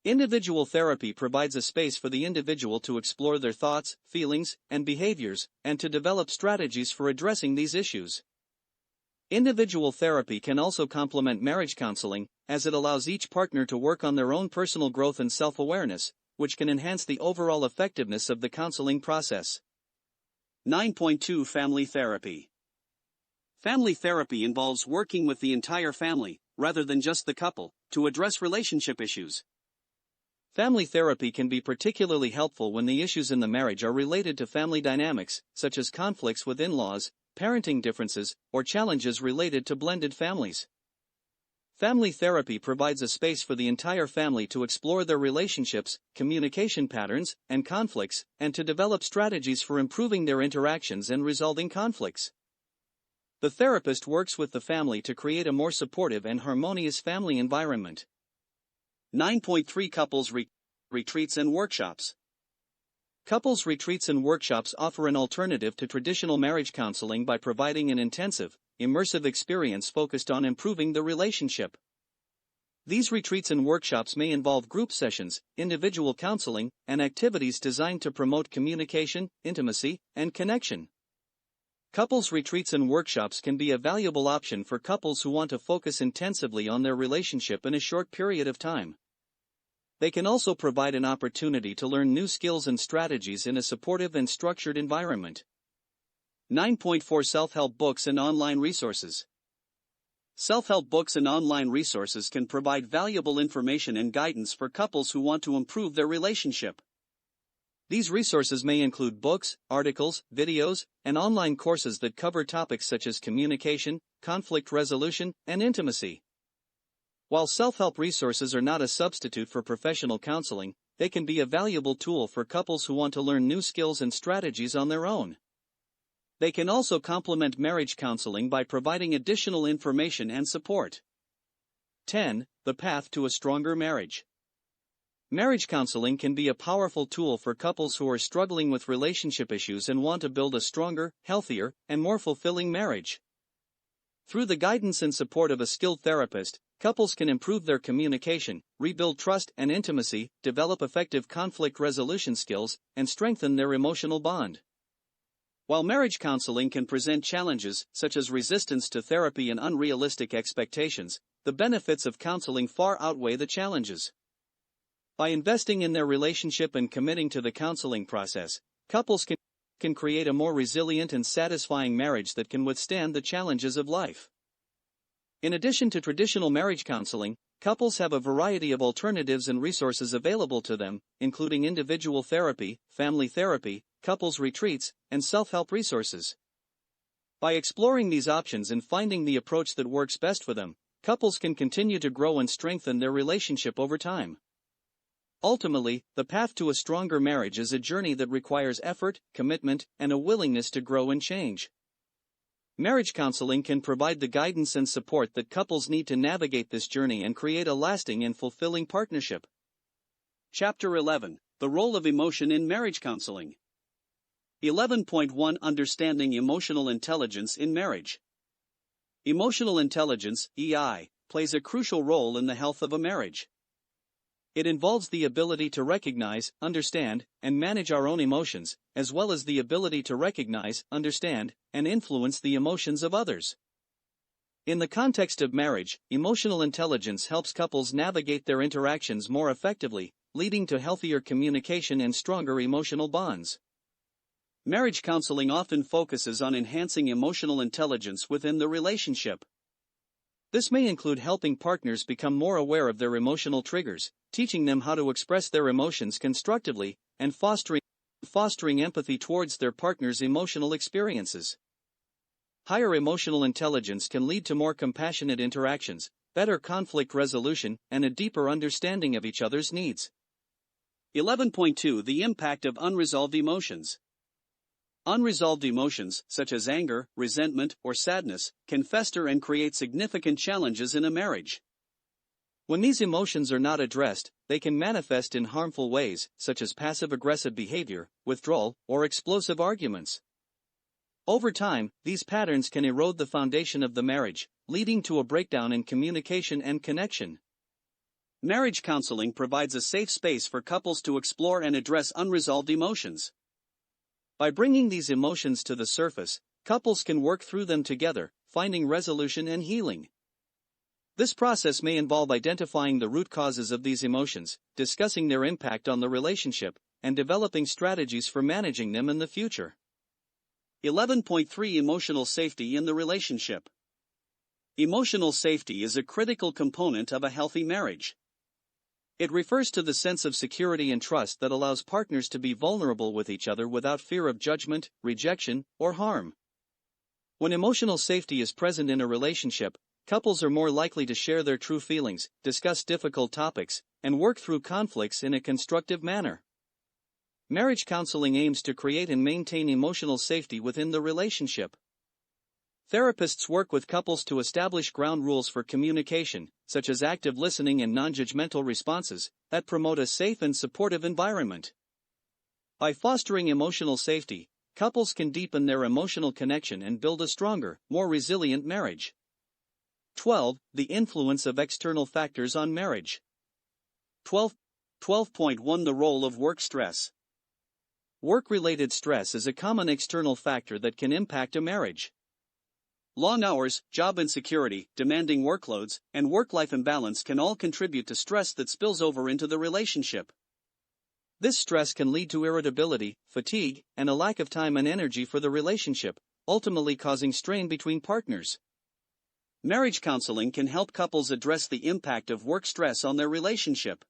Individual therapy provides a space for the individual to explore their thoughts, feelings, and behaviors, and to develop strategies for addressing these issues. Individual therapy can also complement marriage counseling, as it allows each partner to work on their own personal growth and self-awareness, which can enhance the overall effectiveness of the counseling process. 9.2 Family therapy. Family therapy involves working with the entire family, rather than just the couple, to address relationship issues. Family therapy can be particularly helpful when the issues in the marriage are related to family dynamics, such as conflicts with in-laws, parenting differences, or challenges related to blended families. Family therapy provides a space for the entire family to explore their relationships, communication patterns, and conflicts, and to develop strategies for improving their interactions and resolving conflicts. The therapist works with the family to create a more supportive and harmonious family environment. 9.3 Couples retreats and workshops. Couples retreats and workshops offer an alternative to traditional marriage counseling by providing an intensive, immersive experience focused on improving the relationship. These retreats and workshops may involve group sessions, individual counseling, and activities designed to promote communication, intimacy, and connection. Couples retreats and workshops can be a valuable option for couples who want to focus intensively on their relationship in a short period of time. They can also provide an opportunity to learn new skills and strategies in a supportive and structured environment. 9.4 Self-help books and online resources. Self-help books and online resources can provide valuable information and guidance for couples who want to improve their relationship. These resources may include books, articles, videos, and online courses that cover topics such as communication, conflict resolution, and intimacy. While self-help resources are not a substitute for professional counseling, they can be a valuable tool for couples who want to learn new skills and strategies on their own. They can also complement marriage counseling by providing additional information and support. 10. The path to a stronger marriage. Marriage counseling can be a powerful tool for couples who are struggling with relationship issues and want to build a stronger, healthier, and more fulfilling marriage. Through the guidance and support of a skilled therapist, couples can improve their communication, rebuild trust and intimacy, develop effective conflict resolution skills, and strengthen their emotional bond. While marriage counseling can present challenges, such as resistance to therapy and unrealistic expectations, the benefits of counseling far outweigh the challenges. By investing in their relationship and committing to the counseling process, couples can create a more resilient and satisfying marriage that can withstand the challenges of life. In addition to traditional marriage counseling, couples have a variety of alternatives and resources available to them, including individual therapy, family therapy, couples retreats, and self-help resources. By exploring these options and finding the approach that works best for them, couples can continue to grow and strengthen their relationship over time. Ultimately, the path to a stronger marriage is a journey that requires effort, commitment, and a willingness to grow and change. Marriage counseling can provide the guidance and support that couples need to navigate this journey and create a lasting and fulfilling partnership. Chapter 11. The role of emotion in marriage counseling. 11.1 Understanding emotional intelligence in marriage. Emotional intelligence, EI, plays a crucial role in the health of a marriage. It involves the ability to recognize, understand, and manage our own emotions, as well as the ability to recognize, understand, and influence the emotions of others. In the context of marriage, emotional intelligence helps couples navigate their interactions more effectively, leading to healthier communication and stronger emotional bonds. Marriage counseling often focuses on enhancing emotional intelligence within the relationship. This may include helping partners become more aware of their emotional triggers, teaching them how to express their emotions constructively, and fostering empathy towards their partner's emotional experiences. Higher emotional intelligence can lead to more compassionate interactions, better conflict resolution, and a deeper understanding of each other's needs. 11.2 The impact of unresolved emotions. Unresolved emotions, such as anger, resentment, or sadness, can fester and create significant challenges in a marriage. When these emotions are not addressed, they can manifest in harmful ways, such as passive-aggressive behavior, withdrawal, or explosive arguments. Over time, these patterns can erode the foundation of the marriage, leading to a breakdown in communication and connection. Marriage counseling provides a safe space for couples to explore and address unresolved emotions. By bringing these emotions to the surface, couples can work through them together, finding resolution and healing. This process may involve identifying the root causes of these emotions, discussing their impact on the relationship, and developing strategies for managing them in the future. 11.3 Emotional safety in the relationship. Emotional safety is a critical component of a healthy marriage. It refers to the sense of security and trust that allows partners to be vulnerable with each other without fear of judgment, rejection, or harm. When emotional safety is present in a relationship, couples are more likely to share their true feelings, discuss difficult topics, and work through conflicts in a constructive manner. Marriage counseling aims to create and maintain emotional safety within the relationship. Therapists work with couples to establish ground rules for communication, such as active listening and non-judgmental responses, that promote a safe and supportive environment. By fostering emotional safety, couples can deepen their emotional connection and build a stronger, more resilient marriage. 12. The influence of external factors on marriage. 12.1 The role of work stress. Work-related stress is a common external factor that can impact a marriage. Long hours, job insecurity, demanding workloads, and work-life imbalance can all contribute to stress that spills over into the relationship. This stress can lead to irritability, fatigue, and a lack of time and energy for the relationship, ultimately causing strain between partners. Marriage counseling can help couples address the impact of work stress on their relationship.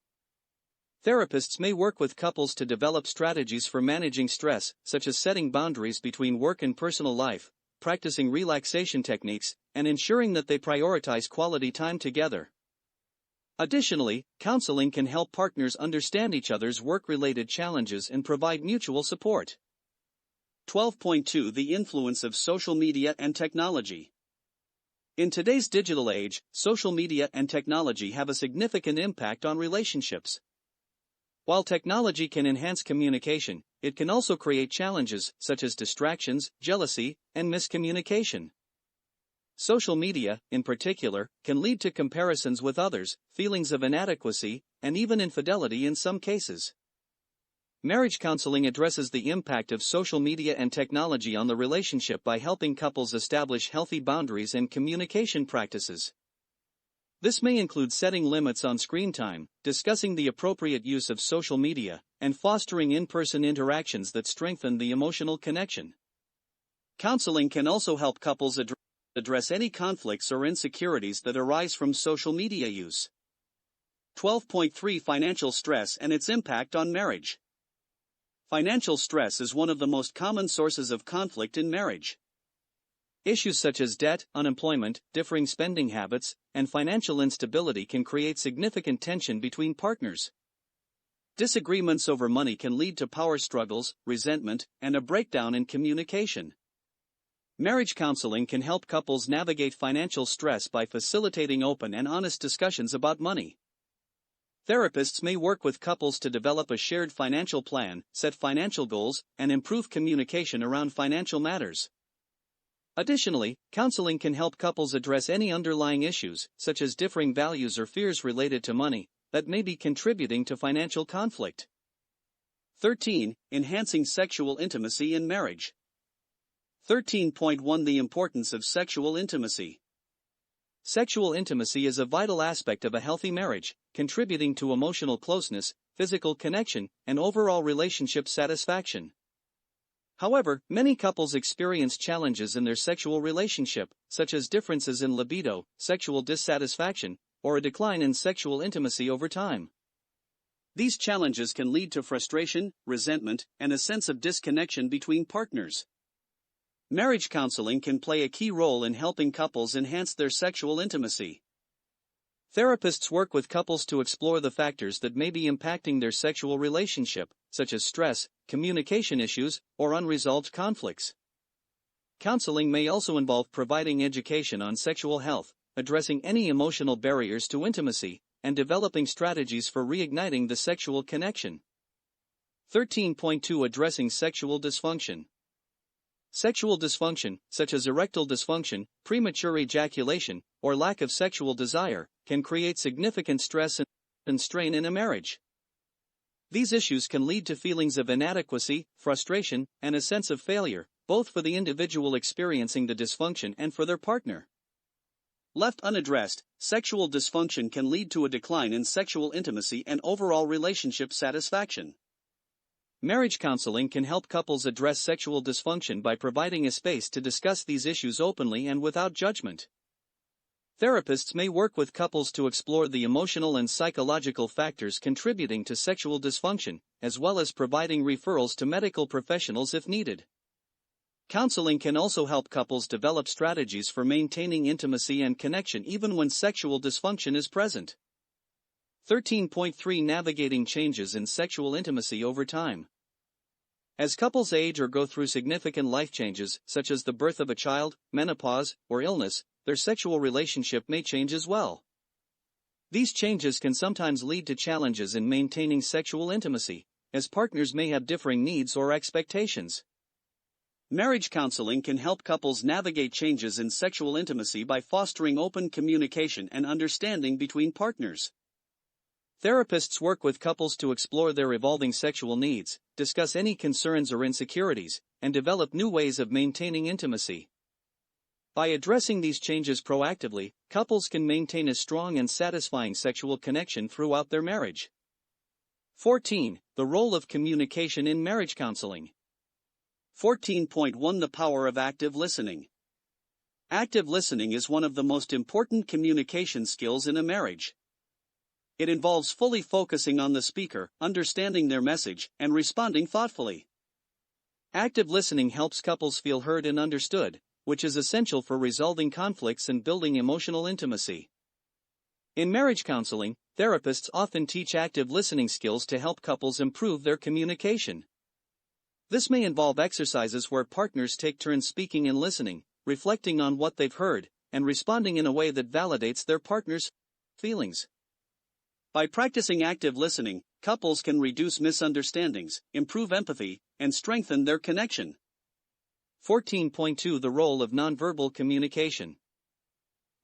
Therapists may work with couples to develop strategies for managing stress, such as setting boundaries between work and personal life, practicing relaxation techniques, and ensuring that they prioritize quality time together. Additionally, counseling can help partners understand each other's work-related challenges and provide mutual support. 12.2 The influence of social media and technology. In today's digital age, social media and technology have a significant impact on relationships. While technology can enhance communication, it can also create challenges such as distractions, jealousy, and miscommunication. Social media, in particular, can lead to comparisons with others, feelings of inadequacy, and even infidelity in some cases. Marriage counseling addresses the impact of social media and technology on the relationship by helping couples establish healthy boundaries and communication practices. This may include setting limits on screen time, discussing the appropriate use of social media, and fostering in-person interactions that strengthen the emotional connection. Counseling can also help couples address any conflicts or insecurities that arise from social media use. 12.3 Financial stress and its impact on marriage. Financial stress is one of the most common sources of conflict in marriage. Issues such as debt, unemployment, differing spending habits, and financial instability can create significant tension between partners. Disagreements over money can lead to power struggles, resentment, and a breakdown in communication. Marriage counseling can help couples navigate financial stress by facilitating open and honest discussions about money. Therapists may work with couples to develop a shared financial plan, set financial goals, and improve communication around financial matters. Additionally, counseling can help couples address any underlying issues, such as differing values or fears related to money, that may be contributing to financial conflict. 13. Enhancing sexual intimacy in marriage. 13.1 The importance of sexual intimacy. Sexual intimacy is a vital aspect of a healthy marriage, contributing to emotional closeness, physical connection, and overall relationship satisfaction. However, many couples experience challenges in their sexual relationship, such as differences in libido, sexual dissatisfaction, or a decline in sexual intimacy over time. These challenges can lead to frustration, resentment, and a sense of disconnection between partners. Marriage counseling can play a key role in helping couples enhance their sexual intimacy. Therapists work with couples to explore the factors that may be impacting their sexual relationship, such as stress, communication issues, or unresolved conflicts. Counseling may also involve providing education on sexual health, addressing any emotional barriers to intimacy, and developing strategies for reigniting the sexual connection. 13.2 Addressing sexual dysfunction. Sexual dysfunction, such as erectile dysfunction, premature ejaculation, or lack of sexual desire, can create significant stress and strain in a marriage. These issues can lead to feelings of inadequacy, frustration, and a sense of failure, both for the individual experiencing the dysfunction and for their partner. Left unaddressed, sexual dysfunction can lead to a decline in sexual intimacy and overall relationship satisfaction. Marriage counseling can help couples address sexual dysfunction by providing a space to discuss these issues openly and without judgment. Therapists may work with couples to explore the emotional and psychological factors contributing to sexual dysfunction, as well as providing referrals to medical professionals if needed. Counseling can also help couples develop strategies for maintaining intimacy and connection even when sexual dysfunction is present. 13.3 Navigating changes in sexual intimacy over time. As couples age or go through significant life changes, such as the birth of a child, menopause, or illness, their sexual relationship may change as well. These changes can sometimes lead to challenges in maintaining sexual intimacy, as partners may have differing needs or expectations. Marriage counseling can help couples navigate changes in sexual intimacy by fostering open communication and understanding between partners. Therapists work with couples to explore their evolving sexual needs, discuss any concerns or insecurities, and develop new ways of maintaining intimacy. By addressing these changes proactively, couples can maintain a strong and satisfying sexual connection throughout their marriage. 14. The role of communication in marriage counseling. 14.1 The power of active listening. Active listening is one of the most important communication skills in a marriage. It involves fully focusing on the speaker, understanding their message, and responding thoughtfully. Active listening helps couples feel heard and understood, which is essential for resolving conflicts and building emotional intimacy. In marriage counseling, therapists often teach active listening skills to help couples improve their communication. This may involve exercises where partners take turns speaking and listening, reflecting on what they've heard, and responding in a way that validates their partner's feelings. By practicing active listening, couples can reduce misunderstandings, improve empathy, and strengthen their connection. 14.2 The role of nonverbal communication.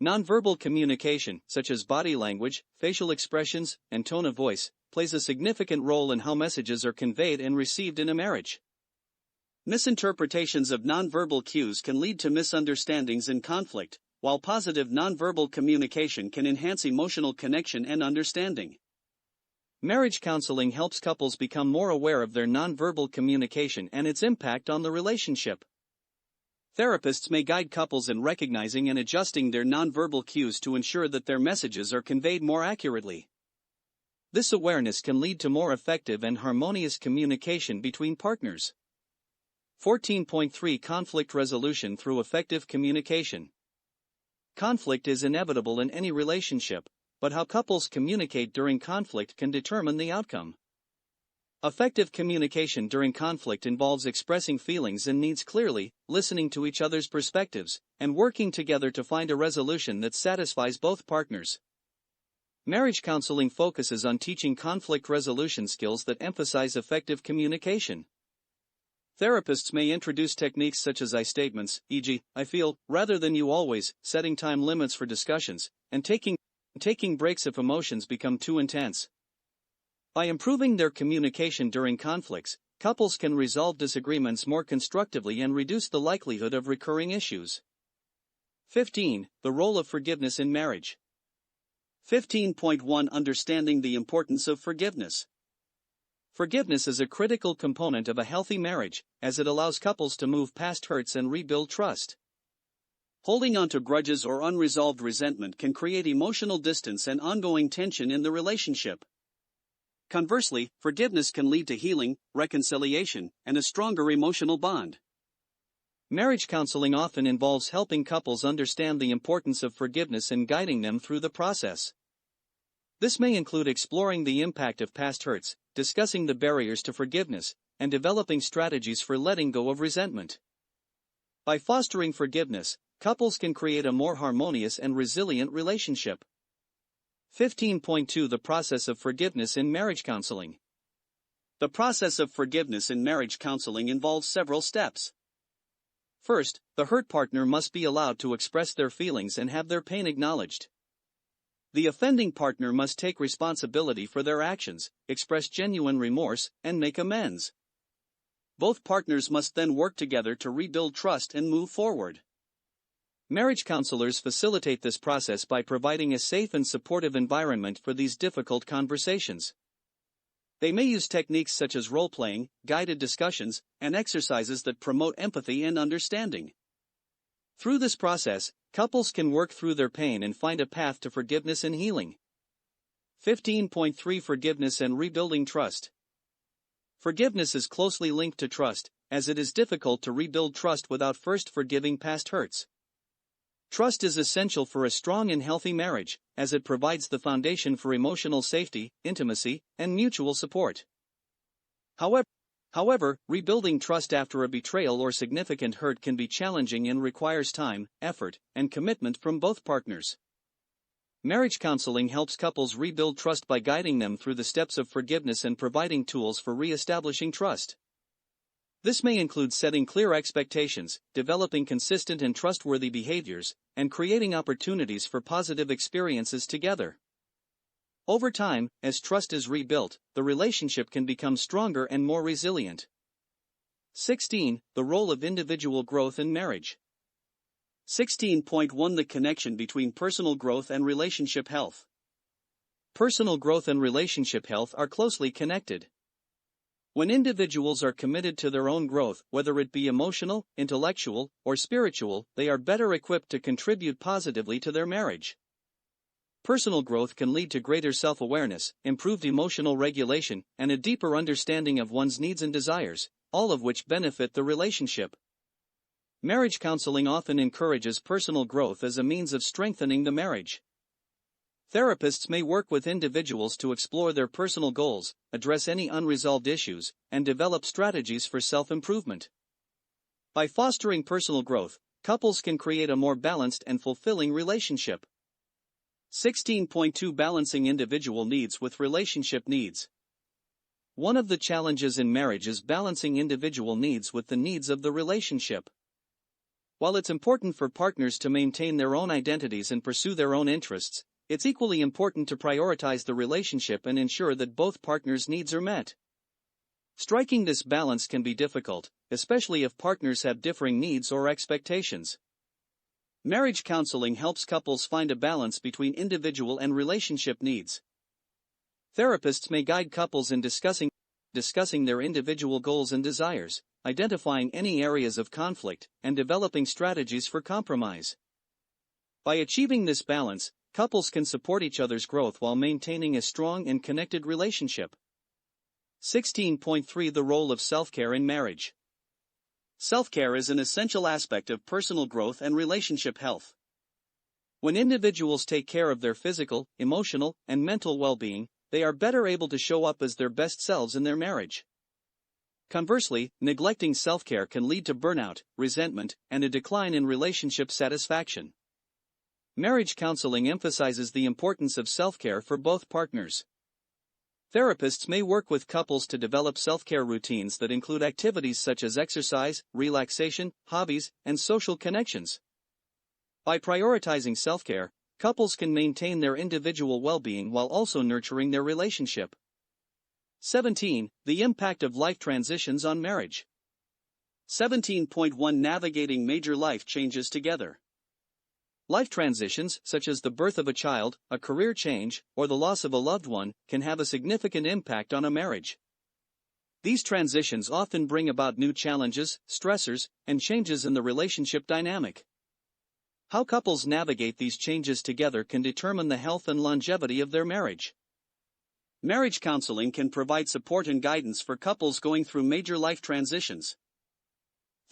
Nonverbal communication, such as body language, facial expressions, and tone of voice, plays a significant role in how messages are conveyed and received in a marriage. Misinterpretations of nonverbal cues can lead to misunderstandings and conflict, while positive nonverbal communication can enhance emotional connection and understanding. Marriage counseling helps couples become more aware of their nonverbal communication and its impact on the relationship. Therapists may guide couples in recognizing and adjusting their nonverbal cues to ensure that their messages are conveyed more accurately. This awareness can lead to more effective and harmonious communication between partners. 14.3 Conflict resolution through effective communication. Conflict is inevitable in any relationship, but how couples communicate during conflict can determine the outcome. Effective communication during conflict involves expressing feelings and needs clearly, listening to each other's perspectives, and working together to find a resolution that satisfies both partners. Marriage counseling focuses on teaching conflict resolution skills that emphasize effective communication. Therapists may introduce techniques such as I statements, e.g., I feel, rather than you always, setting time limits for discussions, and taking breaks if emotions become too intense. By improving their communication during conflicts, couples can resolve disagreements more constructively and reduce the likelihood of recurring issues. 15. The role of forgiveness in marriage. 15.1 Understanding the importance of forgiveness. Forgiveness is a critical component of a healthy marriage, as it allows couples to move past hurts and rebuild trust. Holding on to grudges or unresolved resentment can create emotional distance and ongoing tension in the relationship. Conversely, forgiveness can lead to healing, reconciliation, and a stronger emotional bond. Marriage counseling often involves helping couples understand the importance of forgiveness and guiding them through the process. This may include exploring the impact of past hurts, discussing the barriers to forgiveness, and developing strategies for letting go of resentment. By fostering forgiveness, couples can create a more harmonious and resilient relationship. 15.2 The process of forgiveness in marriage counseling. The process of forgiveness in marriage counseling involves several steps. First, the hurt partner must be allowed to express their feelings and have their pain acknowledged. The offending partner must take responsibility for their actions, express genuine remorse, and make amends. Both partners must then work together to rebuild trust and move forward. Marriage counselors facilitate this process by providing a safe and supportive environment for these difficult conversations. They may use techniques such as role-playing, guided discussions, and exercises that promote empathy and understanding. Through this process, couples can work through their pain and find a path to forgiveness and healing. 15.3 Forgiveness and rebuilding trust. Forgiveness is closely linked to trust, as it is difficult to rebuild trust without first forgiving past hurts. Trust is essential for a strong and healthy marriage, as it provides the foundation for emotional safety, intimacy, and mutual support. However, rebuilding trust after a betrayal or significant hurt can be challenging and requires time, effort, and commitment from both partners. Marriage counseling helps couples rebuild trust by guiding them through the steps of forgiveness and providing tools for re-establishing trust. This may include setting clear expectations, developing consistent and trustworthy behaviors, and creating opportunities for positive experiences together. Over time, as trust is rebuilt, the relationship can become stronger and more resilient. 16. The role of individual growth in marriage. 16.1 The connection between personal growth and relationship health. Personal growth and relationship health are closely connected. When individuals are committed to their own growth, whether it be emotional, intellectual, or spiritual, they are better equipped to contribute positively to their marriage. Personal growth can lead to greater self-awareness, improved emotional regulation, and a deeper understanding of one's needs and desires, all of which benefit the relationship. Marriage counseling often encourages personal growth as a means of strengthening the marriage. Therapists may work with individuals to explore their personal goals, address any unresolved issues, and develop strategies for self-improvement. By fostering personal growth, couples can create a more balanced and fulfilling relationship. 16.2 Balancing individual needs with relationship needs. One of the challenges in marriage is balancing individual needs with the needs of the relationship. While it's important for partners to maintain their own identities and pursue their own interests, it's equally important to prioritize the relationship and ensure that both partners' needs are met. Striking this balance can be difficult, especially if partners have differing needs or expectations. Marriage counseling helps couples find a balance between individual and relationship needs. Therapists may guide couples in discussing their individual goals and desires, identifying any areas of conflict, and developing strategies for compromise. By achieving this balance, couples can support each other's growth while maintaining a strong and connected relationship. 16.3 The role of self-care in marriage. Self-care is an essential aspect of personal growth and relationship health. When individuals take care of their physical, emotional, and mental well-being, they are better able to show up as their best selves in their marriage. Conversely, neglecting self-care can lead to burnout, resentment, and a decline in relationship satisfaction. Marriage counseling emphasizes the importance of self-care for both partners. Therapists may work with couples to develop self-care routines that include activities such as exercise, relaxation, hobbies, and social connections. By prioritizing self-care, couples can maintain their individual well-being while also nurturing their relationship. 17. The impact of life transitions on marriage. 17.1 Navigating major life changes together. Life transitions, such as the birth of a child, a career change, or the loss of a loved one, can have a significant impact on a marriage. These transitions often bring about new challenges, stressors, and changes in the relationship dynamic. How couples navigate these changes together can determine the health and longevity of their marriage. Marriage counseling can provide support and guidance for couples going through major life transitions.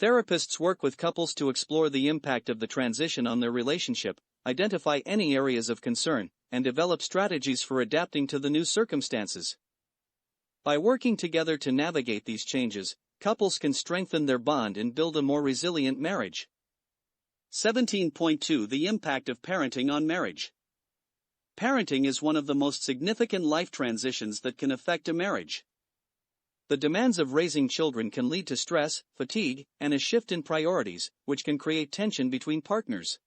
Therapists work with couples to explore the impact of the transition on their relationship, identify any areas of concern, and develop strategies for adapting to the new circumstances. By working together to navigate these changes, couples can strengthen their bond and build a more resilient marriage. 17.2 The impact of parenting on marriage. Parenting is one of the most significant life transitions that can affect a marriage. The demands of raising children can lead to stress, fatigue, and a shift in priorities, which can create tension between partners.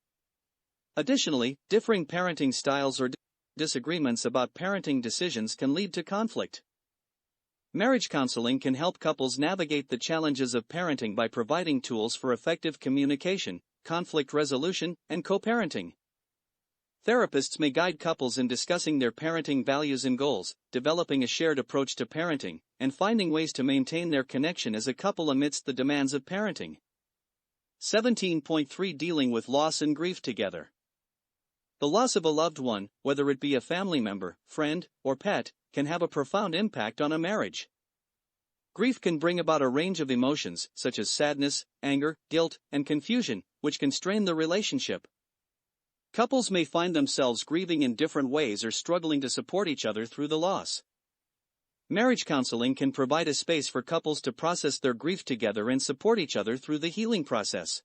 Additionally, differing parenting styles or disagreements about parenting decisions can lead to conflict. Marriage counseling can help couples navigate the challenges of parenting by providing tools for effective communication, conflict resolution, and co-parenting. Therapists may guide couples in discussing their parenting values and goals, developing a shared approach to parenting, and finding ways to maintain their connection as a couple amidst the demands of parenting. 17.3 Dealing with loss and grief together. The loss of a loved one, whether it be a family member, friend, or pet, can have a profound impact on a marriage. Grief can bring about a range of emotions, such as sadness, anger, guilt, and confusion, which can strain the relationship. Couples may find themselves grieving in different ways or struggling to support each other through the loss. Marriage counseling can provide a space for couples to process their grief together and support each other through the healing process.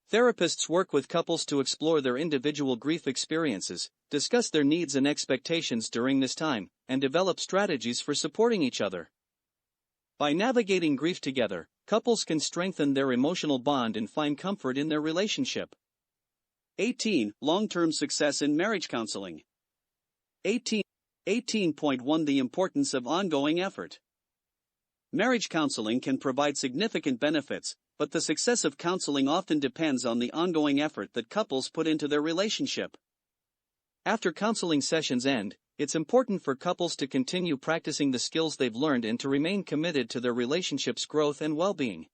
Therapists work with couples to explore their individual grief experiences, discuss their needs and expectations during this time, and develop strategies for supporting each other. By navigating grief together, couples can strengthen their emotional bond and find comfort in their relationship. 18. Long-term success in marriage counseling. 18.1 The importance of ongoing effort. Marriage counseling can provide significant benefits, but the success of counseling often depends on the ongoing effort that couples put into their relationship. After counseling sessions end, it's important for couples to continue practicing the skills they've learned and to remain committed to their relationship's growth and well-being.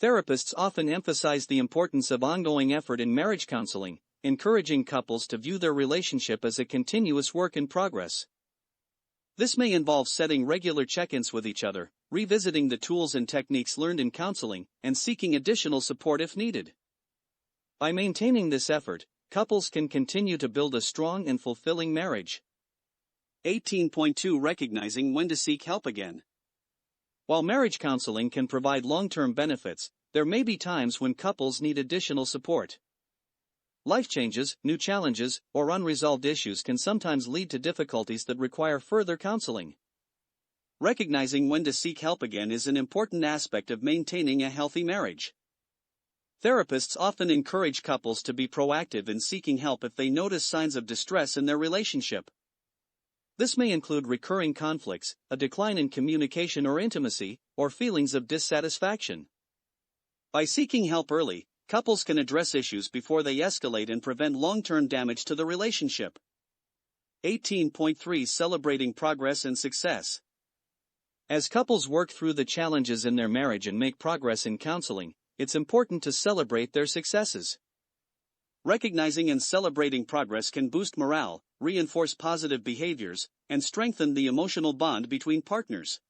Therapists often emphasize the importance of ongoing effort in marriage counseling, encouraging couples to view their relationship as a continuous work in progress. This may involve setting regular check-ins with each other, revisiting the tools and techniques learned in counseling, and seeking additional support if needed. By maintaining this effort, couples can continue to build a strong and fulfilling marriage. 18.2 Recognizing when to seek help again. While marriage counseling can provide long-term benefits, there may be times when couples need additional support. Life changes, new challenges, or unresolved issues can sometimes lead to difficulties that require further counseling. Recognizing when to seek help again is an important aspect of maintaining a healthy marriage. Therapists often encourage couples to be proactive in seeking help if they notice signs of distress in their relationship. This may include recurring conflicts, a decline in communication or intimacy, or feelings of dissatisfaction. By seeking help early, couples can address issues before they escalate and prevent long-term damage to the relationship. 18.3 Celebrating progress and success. As couples work through the challenges in their marriage and make progress in counseling, it's important to celebrate their successes. Recognizing and celebrating progress can boost morale, reinforce positive behaviors, and strengthen the emotional bond between partners.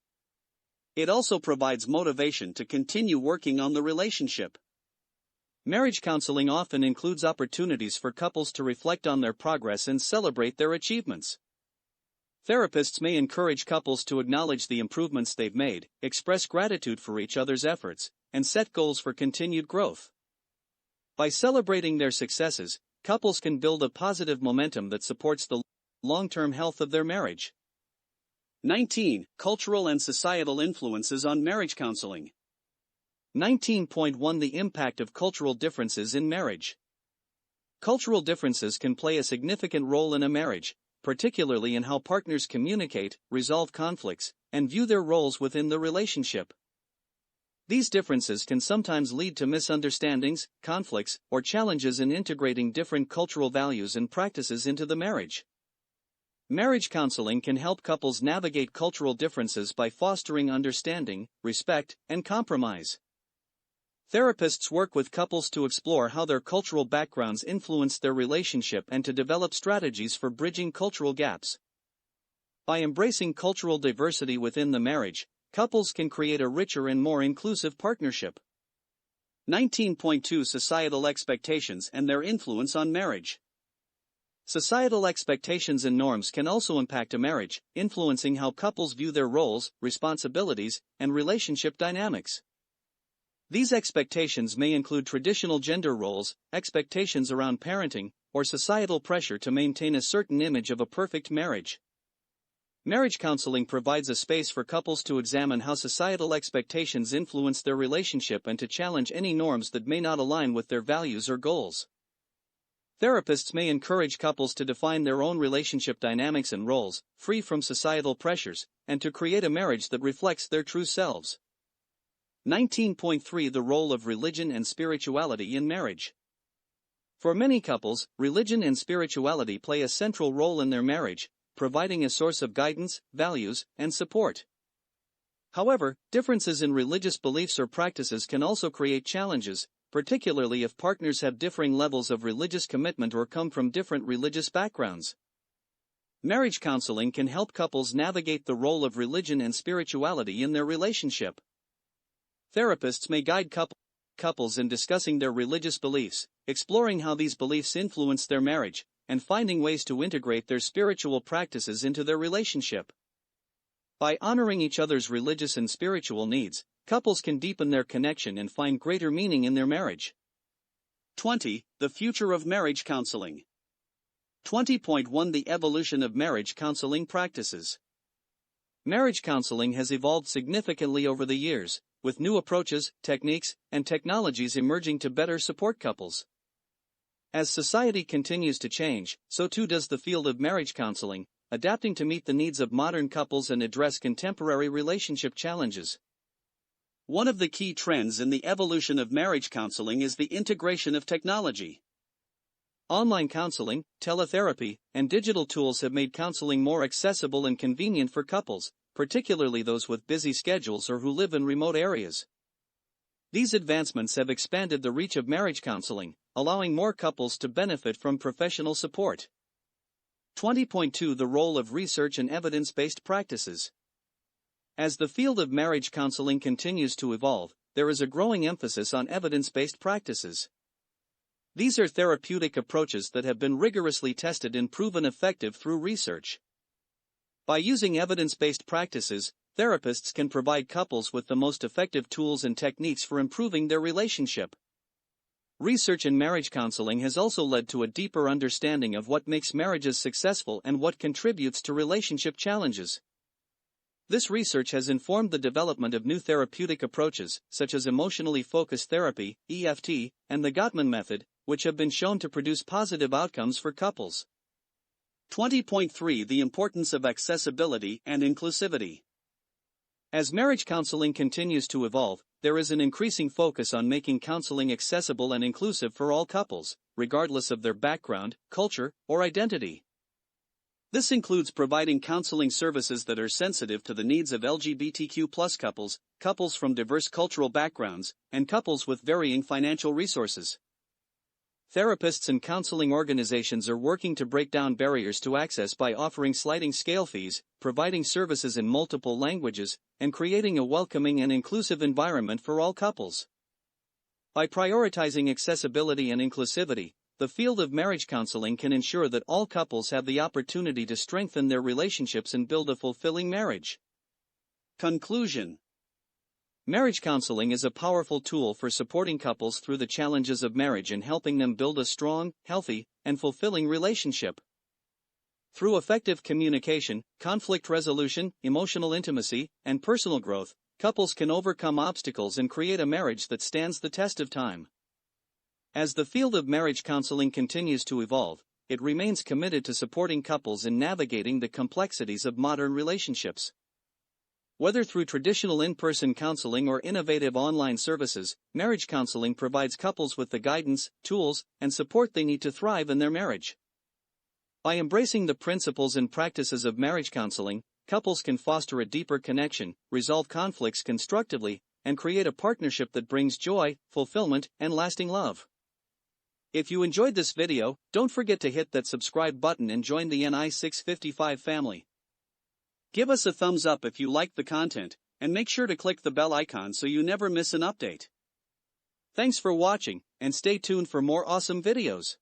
It also provides motivation to continue working on the relationship. Marriage counseling often includes opportunities for couples to reflect on their progress and celebrate their achievements. Therapists may encourage couples to acknowledge the improvements they've made, express gratitude for each other's efforts, and set goals for continued growth. By celebrating their successes, couples can build a positive momentum that supports the long-term health of their marriage. 19. Cultural and societal influences on marriage counseling. 19.1 The impact of cultural differences in marriage. Cultural differences can play a significant role in a marriage, particularly in how partners communicate, resolve conflicts, and view their roles within the relationship. These differences can sometimes lead to misunderstandings, conflicts, or challenges in integrating different cultural values and practices into the marriage. Marriage counseling can help couples navigate cultural differences by fostering understanding, respect, and compromise. Therapists work with couples to explore how their cultural backgrounds influence their relationship and to develop strategies for bridging cultural gaps. By embracing cultural diversity within the marriage, couples can create a richer and more inclusive partnership. 19.2 Societal expectations and their influence on marriage. Societal expectations and norms can also impact a marriage, influencing how couples view their roles, responsibilities, and relationship dynamics. These expectations may include traditional gender roles, expectations around parenting, or societal pressure to maintain a certain image of a perfect marriage. Marriage counseling provides a space for couples to examine how societal expectations influence their relationship and to challenge any norms that may not align with their values or goals. Therapists may encourage couples to define their own relationship dynamics and roles, free from societal pressures, and to create a marriage that reflects their true selves. 19.3 The role of religion and spirituality in marriage. For many couples, religion and spirituality play a central role in their marriage, providing a source of guidance, values, and support. However, differences in religious beliefs or practices can also create challenges, particularly if partners have differing levels of religious commitment or come from different religious backgrounds. Marriage counseling can help couples navigate the role of religion and spirituality in their relationship. Therapists may guide couples in discussing their religious beliefs, exploring how these beliefs influence their marriage, and finding ways to integrate their spiritual practices into their relationship. By honoring each other's religious and spiritual needs, couples can deepen their connection and find greater meaning in their marriage. 20. The future of marriage counseling. 20.1 The evolution of marriage counseling practices. Marriage counseling has evolved significantly over the years, with new approaches, techniques, and technologies emerging to better support couples. As society continues to change, so too does the field of marriage counseling, adapting to meet the needs of modern couples and address contemporary relationship challenges. One of the key trends in the evolution of marriage counseling is the integration of technology. Online counseling, teletherapy, and digital tools have made counseling more accessible and convenient for couples, particularly those with busy schedules or who live in remote areas. These advancements have expanded the reach of marriage counseling, allowing more couples to benefit from professional support. 20.2 The role of research and evidence-based practices. As the field of marriage counseling continues to evolve, there is a growing emphasis on evidence-based practices. These are therapeutic approaches that have been rigorously tested and proven effective through research. By using evidence-based practices, therapists can provide couples with the most effective tools and techniques for improving their relationship. Research in marriage counseling has also led to a deeper understanding of what makes marriages successful and what contributes to relationship challenges. This research has informed the development of new therapeutic approaches, such as emotionally focused therapy, EFT, and the Gottman method, which have been shown to produce positive outcomes for couples. 20.3 The importance of accessibility and inclusivity. As marriage counseling continues to evolve, there is an increasing focus on making counseling accessible and inclusive for all couples, regardless of their background, culture, or identity. This includes providing counseling services that are sensitive to the needs of LGBTQ+ couples, couples from diverse cultural backgrounds, and couples with varying financial resources. Therapists and counseling organizations are working to break down barriers to access by offering sliding scale fees, providing services in multiple languages, and creating a welcoming and inclusive environment for all couples. By prioritizing accessibility and inclusivity, the field of marriage counseling can ensure that all couples have the opportunity to strengthen their relationships and build a fulfilling marriage. Conclusion. Marriage counseling is a powerful tool for supporting couples through the challenges of marriage and helping them build a strong, healthy, and fulfilling relationship. Through effective communication, conflict resolution, emotional intimacy, and personal growth, couples can overcome obstacles and create a marriage that stands the test of time. As the field of marriage counseling continues to evolve, it remains committed to supporting couples in navigating the complexities of modern relationships. Whether through traditional in-person counseling or innovative online services, marriage counseling provides couples with the guidance, tools, and support they need to thrive in their marriage. By embracing the principles and practices of marriage counseling, couples can foster a deeper connection, resolve conflicts constructively, and create a partnership that brings joy, fulfillment, and lasting love. If you enjoyed this video, don't forget to hit that subscribe button and join the Ni655 family. Give us a thumbs up if you liked the content, and make sure to click the bell icon so you never miss an update. Thanks for watching, and stay tuned for more awesome videos.